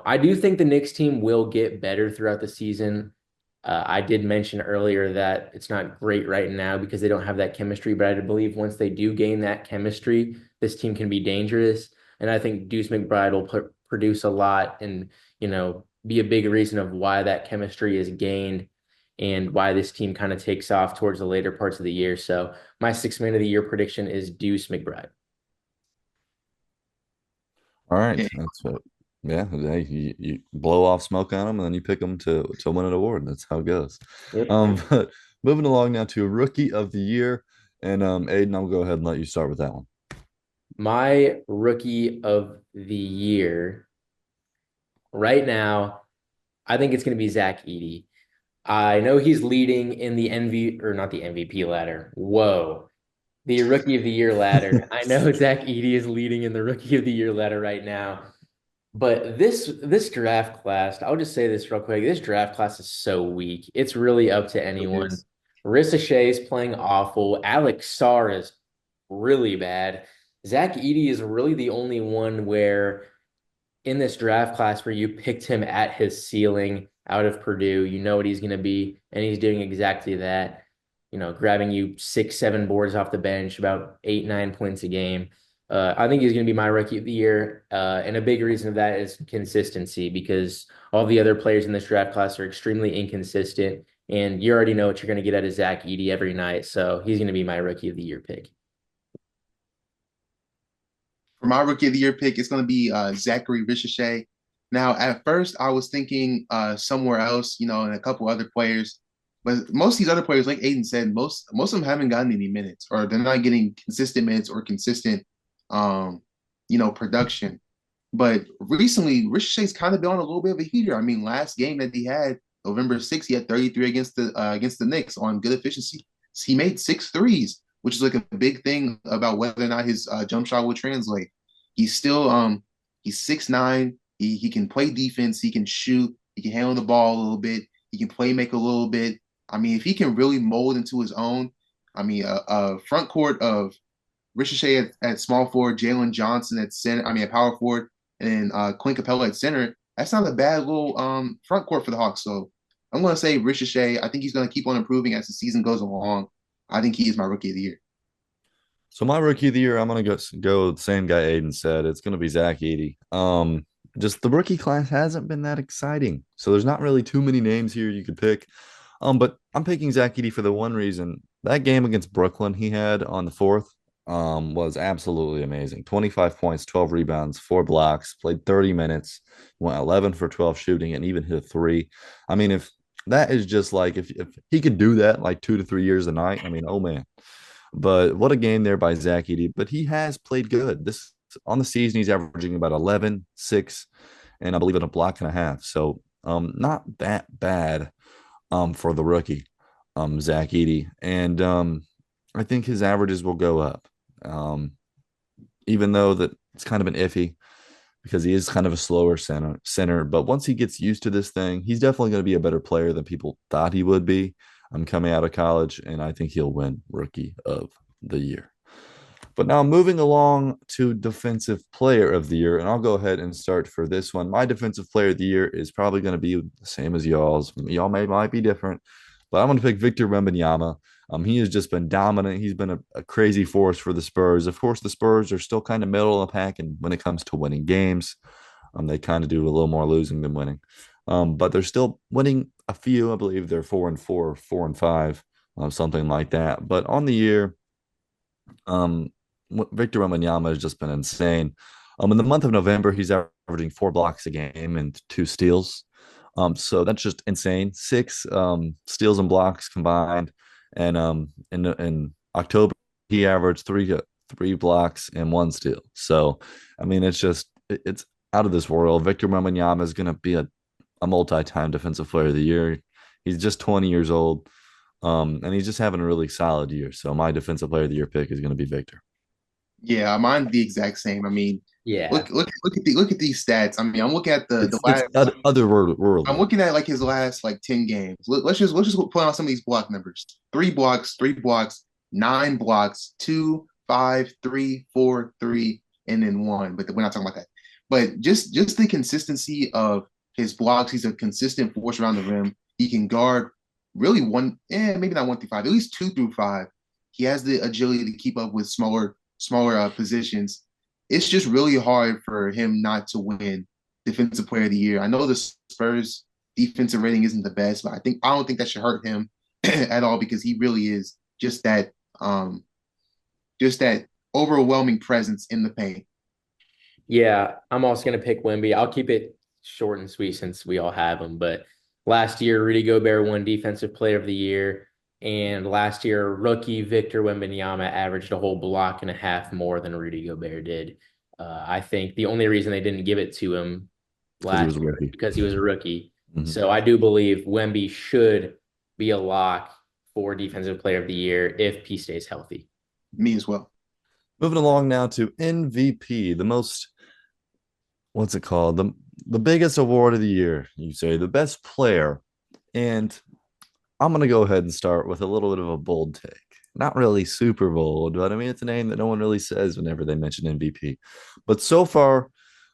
I do think the Knicks team will get better throughout the season. I did mention earlier that it's not great right now because they don't have that chemistry, but I believe once they do gain that chemistry, this team can be dangerous. And I think Deuce McBride will produce a lot and, be a big reason of why that chemistry is gained and why this team kind of takes off towards the later parts of the year. So my six man of the year prediction is Deuce McBride. All right, Yeah. that's what. Yeah, hey, you blow off smoke on them, and then you pick them to win an award. That's how it goes. Yep. But moving along now to rookie of the year, and Aiden, I'll go ahead and let you start with that one. My rookie of the year right now, I think it's going to be Zach Edey. I know he's leading in the or not the MVP ladder. Whoa. The rookie of the year ladder. I know Zach Edey is leading in the rookie of the year ladder right now. But this draft class, I'll just say this real quick. This draft class is so weak. It's really up to Really anyone. is. Rissa Shea is playing awful. Alex Sarr is really bad. Zach Edey is really the only one where in this draft class where you picked him at his ceiling out of Purdue. You know what he's going to be, and he's doing exactly that. Grabbing you 6, 7 boards off the bench, about 8, 9 points a game. I think he's going to be my rookie of the year. And a big reason of that is consistency because all the other players in this draft class are extremely inconsistent. And you already know what you're going to get out of Zach Edey every night. So he's going to be my rookie of the year pick. For my rookie of the year pick, it's going to be Zachary Ricochet. Now, at first, I was thinking somewhere else, and a couple other players, but most of these other players, like Aiden said, most of them haven't gotten any minutes, or they're not getting consistent minutes or consistent, production. But recently, Ricochet's kind of been on a little bit of a heater. I mean, last game that he had, November 6th, he had 33 against the Knicks on good efficiency. He made 6 threes, which is like a big thing about whether or not his jump shot will translate. He's still he's 6'9". He can play defense. He can shoot. He can handle the ball a little bit. He can play make a little bit. I mean, if he can really mold into his own, I mean, a front court of Ricochet at small forward, Jalen Johnson at center. I mean, at power forward, and Clint Capella at center. That's not a bad little front court for the Hawks. So I'm going to say Ricochet. I think he's going to keep on improving as the season goes along. I think he is my rookie of the year. So my rookie of the year, I'm gonna go with the same guy Aiden said. It's gonna be Zach Edey. Just the rookie class hasn't been that exciting, so there's not really too many names here you could pick. But I'm picking Zach Edey for the one reason that game against Brooklyn he had on the fourth was absolutely amazing. 25 points, 12 rebounds, 4 blocks, played 30 minutes, went 11 for 12 shooting, and even hit a three. I mean, if that is just like if he could do that like 2 to 3 years a night, I mean, oh man. But what a game there by Zach Edey. But he has played good. This on the season, he's averaging about 11, 6, and I believe in a block and a half. So not that bad for the rookie, Zach Edey. And I think his averages will go up. Even though that it's kind of an iffy because he is kind of a slower center. But once he gets used to this thing, he's definitely going to be a better player than people thought he would be. I'm coming out of college, and I think he'll win Rookie of the Year. But now moving along to Defensive Player of the Year, and I'll go ahead and start for this one. My Defensive Player of the Year is probably going to be the same as y'all's. Y'all might be different, but I'm going to pick Victor Wembanyama. He has just been dominant. He's been a crazy force for the Spurs. Of course, the Spurs are still kind of middle of the pack, and when it comes to winning games, they kind of do a little more losing than winning. But they're still winning a few. I believe they're 4-4, 4-5, something like that. But on the year, Victor Wembanyama has just been insane. In the month of November, he's averaging 4 blocks a game and 2 steals. So that's just insane. 6 steals and blocks combined. And in October, he averaged three blocks and 1 steal. So I mean, it's out of this world. Victor Wembanyama is going to be a multi-time Defensive Player of the Year. He's just 20 years old. And he's just having a really solid year. So my defensive player of the year pick is going to be Victor. Yeah, mine's the exact same. I mean, Yeah. look at these stats. I mean, I'm looking at the It's last. I'm otherworldly. looking at like his last like 10 games. Let's just put on some of these block numbers. 3 blocks, 3 blocks, 9 blocks, 2, 5, 3, 4, 3, and then one. But we're not talking about that. But just the consistency of his blocks. He's a consistent force around the rim. He can guard really maybe not 1 through 5, at least 2 through 5. He has the agility to keep up with smaller positions. It's just really hard for him not to win Defensive Player of the Year. I know the Spurs defensive rating isn't the best, but I don't think that should hurt him at all because he really is um just that overwhelming presence in the paint. Yeah, I'm also going to pick Wemby. I'll keep it short and sweet since we all have him. But last year, Rudy Gobert won Defensive Player of the Year. And last year, rookie Victor Wembanyama averaged a whole block and a half more than Rudy Gobert did. I think the only reason they didn't give it to him Because he last was a year is rookie. because he was a rookie. Mhm. So I do believe Wemby should be a lock for Defensive Player of the Year if P stays healthy. Me as well. Moving along now to MVP, the most, what's it called? The biggest award of the year, you say, the best player. And I'm gonna go ahead and start with a little bit of a bold take. Not really super bold, but I mean it's a name that no one really says whenever they mention MVP. But so far,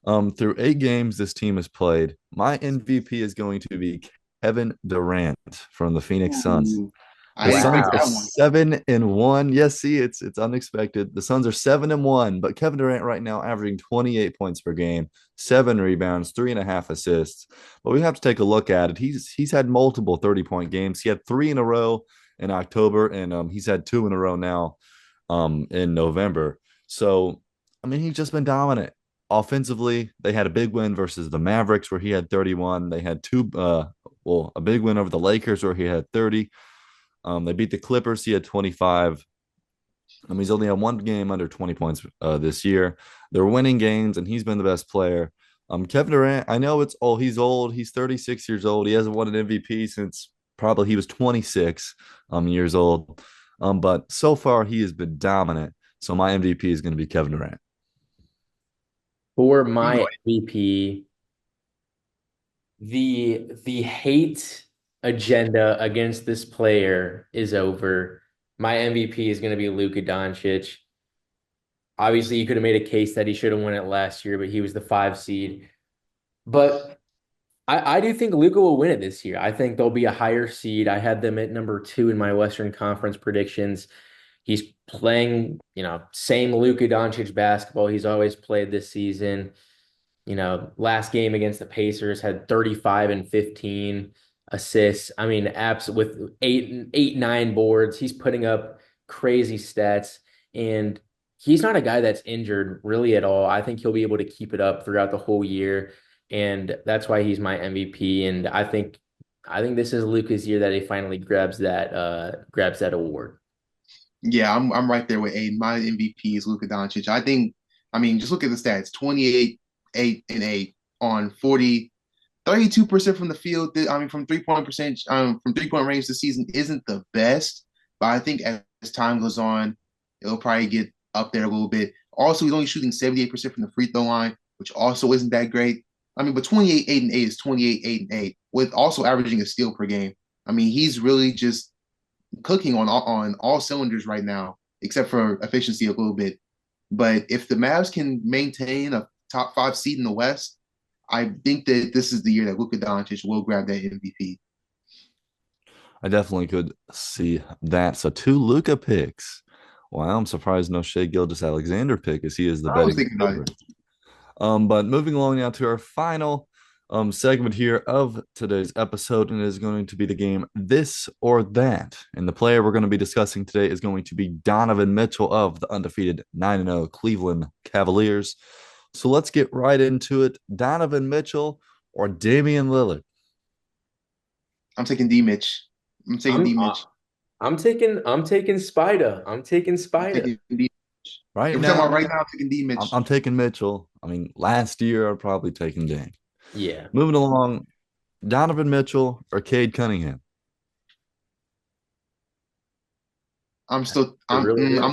through 8 games this team has played, my MVP is going to be Kevin Durant from the Phoenix Suns. Ooh, I The agree Suns with are Wow. that one. 7-1. Yes, see, it's unexpected. The Suns are 7-1, but Kevin Durant right now averaging 28 points per game, 7 rebounds, 3.5 assists. But we have to take a look at it. He's had multiple 30-point games. He had 3 in a row in October, and he's had 2 in a row now in November. So I mean, he's just been dominant. Offensively, they had a big win versus the Mavericks where he had 31. They had a big win over the Lakers where he had 30. They beat the Clippers. He had 25. He's only had one game under 20 points this year. They're winning games, and he's been the best player. Kevin Durant, I know he's old. He's 36 years old. He hasn't won an MVP since probably he was 26 years old. But so far, he has been dominant. So my MVP is going to be Kevin Durant. For I'm my going. MVP, the hate agenda against this player is over. My MVP is going to be Luka Doncic. Obviously, you could have made a case that he should have won it last year, but he was the 5 seed. But I do think Luka will win it this year. I think there'll be a higher seed. I had them at number 2 in my Western Conference predictions. He's playing, same Luka Doncic basketball he's always played this season. Last game against the Pacers had 35 and 15 assists. I mean, apps with eight, 9 boards. He's putting up crazy stats, and he's not a guy that's injured really at all. I think he'll be able to keep it up throughout the whole year, and that's why he's my MVP. And I think this is Luka's year that he finally grabs that award. Yeah, I'm right there with Aiden. My MVP is Luka Doncic. I mean, just look at the stats: 28, 8, and 8 on 32% from the field. I mean, from 3-point percentage, from 3-point range this season isn't the best, but I think as time goes on, it'll probably get up there a little bit. Also, he's only shooting 78% from the free throw line, which also isn't that great. I mean, but 28, 8, and 8 is 28, 8, and 8, with also averaging a steal per game. I mean, he's really just cooking on all cylinders right now, except for efficiency a little bit. But if the Mavs can maintain a top 5 seed in the West, I think that this is the year that Luka Doncic will grab that MVP. I definitely could see that. So 2 Luka picks. Wow, I'm surprised no Shea Gilgeous-Alexander pick as he is the I was betting thinking about favorite. it. But moving along now to our final segment here of today's episode, and it is going to be the game This or That. And the player we're going to be discussing today is going to be Donovan Mitchell of the undefeated 9-0 Cleveland Cavaliers. So let's get right into it. Donovan Mitchell or Damian Lillard? I'm taking D Mitch. I'm taking I'm D uh, Mitch. I'm taking Spida. I'm taking I'm Spida. taking D. Right If we're talking about now, right now, I'm taking D I'm, Mitch. I'm taking Mitchell. I mean, last year I'd probably taken Dame. Yeah. Moving along, Donovan Mitchell or Cade Cunningham? I'm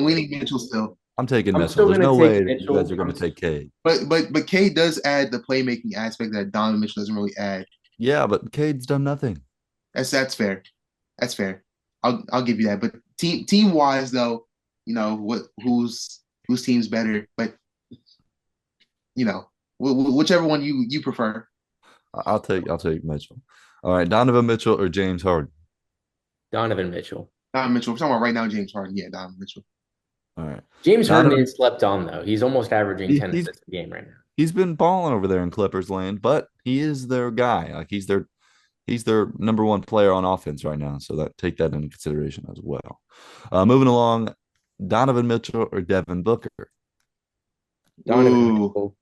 leaning Mitchell still. I'm taking I'm Mitchell. still There's gonna no take way that you guys Mitchell. are going to take Cade. But K does add the playmaking aspect that Donovan Mitchell doesn't really add. Yeah, but Cade's done nothing. That's fair. That's fair. I'll give you that. But team wise though, what whose team's better? But whichever one you prefer. I'll take Mitchell. All right, Donovan Mitchell or James Harden. Donovan Mitchell. Donovan Mitchell. We're talking about right now, James Harden. Yeah, Donovan Mitchell. All right, James Harden Donovan. is slept on though. He's almost averaging He, 10 he's assists a game right now. he's been balling over there in Clippers land, but he is their guy. Like he's their number one player on offense right now. So that take that into consideration as well. Moving along, Donovan Mitchell or Devin Booker. Donovan Ooh, Mitchell.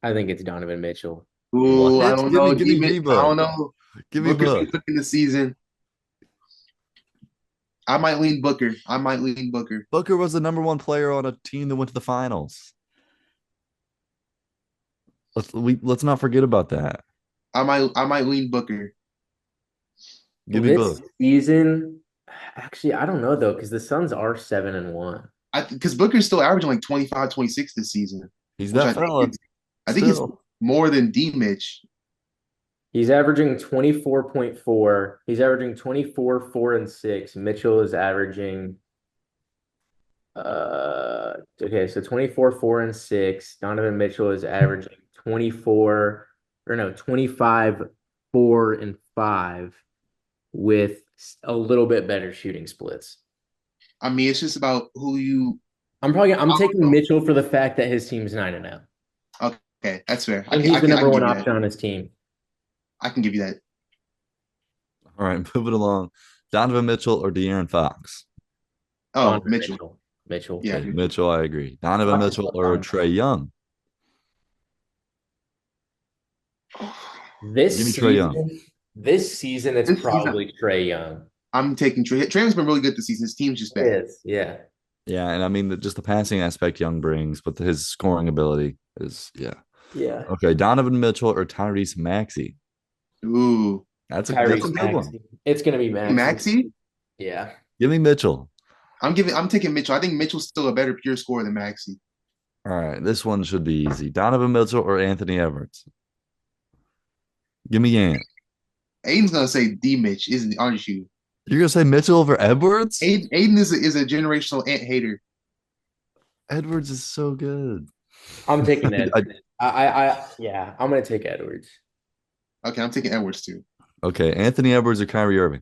I think it's Donovan Mitchell. ooh, I What? don't Give me know. give me Demon, B I Book. don't know. Give me Booker's Book. been cooking this season. I might lean Booker. I might lean Booker. Booker was the number one player on a team that went to the finals. Let's not forget about that. I might lean Booker. Give me This Book. season, actually, I don't know though, because the Suns are 7-1. Because Booker's still averaging like 25, 26 this season, He's which that fella I think it's still. more than D Mitch. He's averaging 24.4. He's averaging 24, 4, and 6. Mitchell is averaging okay, so 24, 4, and 6. Donovan Mitchell is averaging 24, or no, 25, 4, and 5 with a little bit better shooting splits. I mean, it's just about who you. I'm I taking don't Mitchell for the fact that his team's 9-0. know. Okay, that's fair. And he's the I number can give one you that. option on his team. I can give you that. All right, moving along. Donovan Mitchell or De'Aaron Fox. Oh, Donovan Mitchell. Mitchell. Mitchell. Yeah. Okay, Mitchell, I agree. Donovan Fox is Mitchell left or on. Trey Young. Give This me Trey Young. season, this season, it's This season, probably Trey Young. I'm taking Trey. Trey's been really good this season. His team's just bad. Yes, yeah. Yeah, and I mean just the passing aspect Young brings, but his scoring ability is yeah. Yeah. Okay, Donovan Mitchell or Tyrese Maxey. Ooh, That's a Tyrese good one. Maxey. It's gonna be Maxey. Maxey. Yeah. Give me Mitchell. I'm taking Mitchell. I think Mitchell's still a better pure scorer than Maxey. All right, this one should be easy. Donovan Mitchell or Anthony Edwards. Give me Ant. Aiden's gonna say D Mitch, isn't aren't you? You're gonna say Mitchell over Edwards? Aiden is a generational Ant hater. Edwards is so good. I'm taking I, Edwards. Yeah, I'm gonna take Edwards. Okay, I'm taking Edwards too. okay, Anthony Edwards or Kyrie Irving.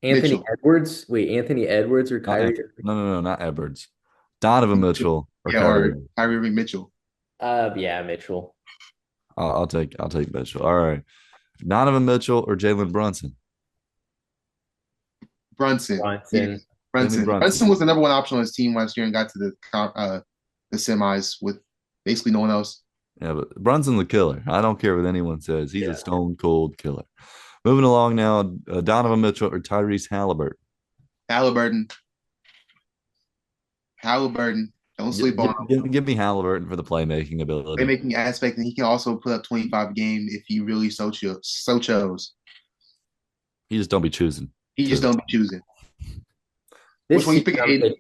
Anthony Mitchell. Edwards. Wait, Anthony Edwards or Not Kyrie Anthony. Irving? No, not Edwards. Donovan Mitchell or Yeah, Kyrie or Irving. Kyrie Irving Mitchell. Yeah, Mitchell. I'll take Mitchell. All right. Donovan Mitchell or Jalen Brunson. Brunson. Yeah, Bronson. Give me Brunson. Brunson. Brunson was the number one option on his team last year and got to the semis with basically no one else. Yeah, but Brunson's a killer. I don't care what anyone says. He's a Yeah. stone cold killer. Moving along now, Donovan Mitchell or Tyrese Halliburton. Halliburton. Halliburton. Don't sleep on him. Give me Halliburton for the playmaking ability. Playmaking aspect, and he can also put up 25 a game if he really so chose. He just don't be choosing. He just don't be choosing. This Which one you season, pick, I'm Aiden?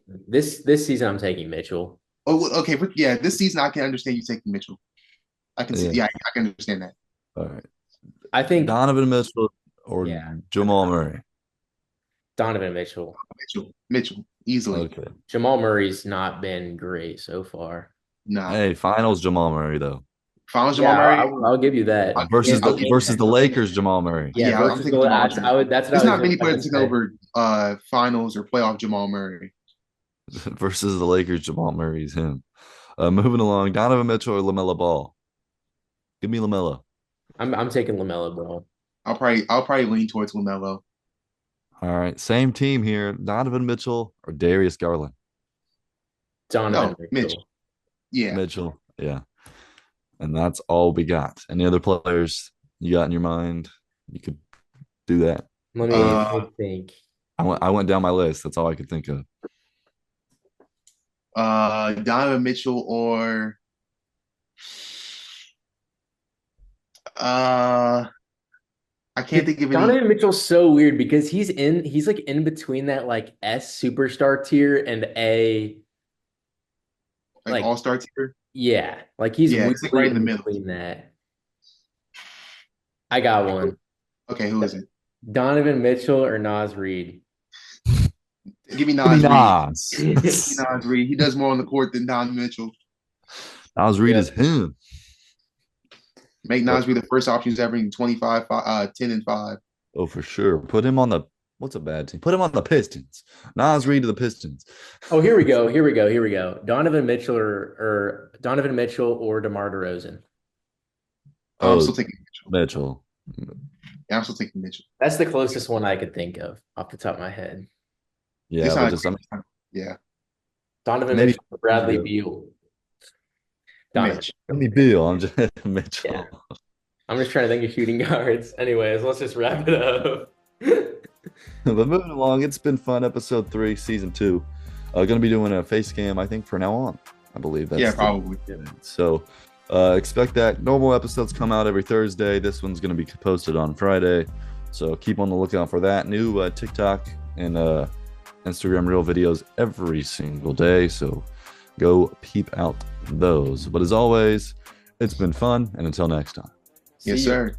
this season I'm taking Mitchell. Oh, okay. Yeah, this season I can understand you taking Mitchell. I can see. Yeah. Yeah, I can understand that. All right. I think Donovan Mitchell or yeah, Jamal Murray. Donovan Mitchell. Mitchell, easily. Okay. Jamal Murray's not been great so far. Nah. Hey, finals Jamal Murray though. Finals Yeah, Jamal Murray. I'll give you that. Versus I'll the give you versus that. the Lakers Jamal Murray. Yeah, Yeah, I'm versus taking the Jamal that's, Murray. I would that's what There's I was not many about players to taking say. over finals or playoff Jamal Murray. Versus the Lakers Jamal Murray's him. Moving along, Donovan Mitchell or LaMelo Ball. Give me LaMelo. I'm taking LaMelo Ball. I'll probably lean towards LaMelo. All right, same team here. Donovan Mitchell or Darius Garland. Donovan No, Mitch. Mitchell. Yeah. Mitchell, yeah. And that's all we got. Any other players you got in your mind? You could do that. Uh, Let me think. I went down my list. That's all I could think of. Donovan Mitchell or uh I can't think of any Donovan Mitchell's so weird because he's like in between that like S superstar tier and A like like all-star tier. yeah, like he's Yeah, it's like right weirdly in the in middle. between that. I got one. Okay, who is it? Donovan Mitchell or Nas Reed? Give me Give me Nas Reed. Nas. Give me Nas Reed. He does more on the court than Don Mitchell. Nas Reed Yeah. is him. Make Nas Reed the first option who's averaging 25, 10 and 5. Oh, for sure. Put him on the what's a bad team? Put him on the Pistons. Nas Reed to the Pistons. Oh, here we go. Here we go. Here we go. Donovan Mitchell or Donovan Mitchell or DeMar DeRozan. I'm Oh, still taking Mitchell. Mitchell. Yeah, I'm still taking Mitchell. That's the closest one I could think of off the top of my head. Yeah, It's but not just yeah, Donovan maybe Mitchell or Bradley Beal. Donovan. Mitch. Give me Bill. I'm just Mitchell. Yeah. I'm just trying to think of shooting guards. Anyways, let's just wrap it up. But moving along, it's been fun. Episode 3, season 2. Gonna be doing a face cam, I think, from now on. I believe that's Yeah, probably. So expect that. Normal episodes come out every Thursday. This one's gonna be posted on Friday. So keep on the lookout for that. New TikTok and Instagram Reel videos every single day. So go peep out those. But as always, it's been fun, and until next time. Yes, See ya. sir.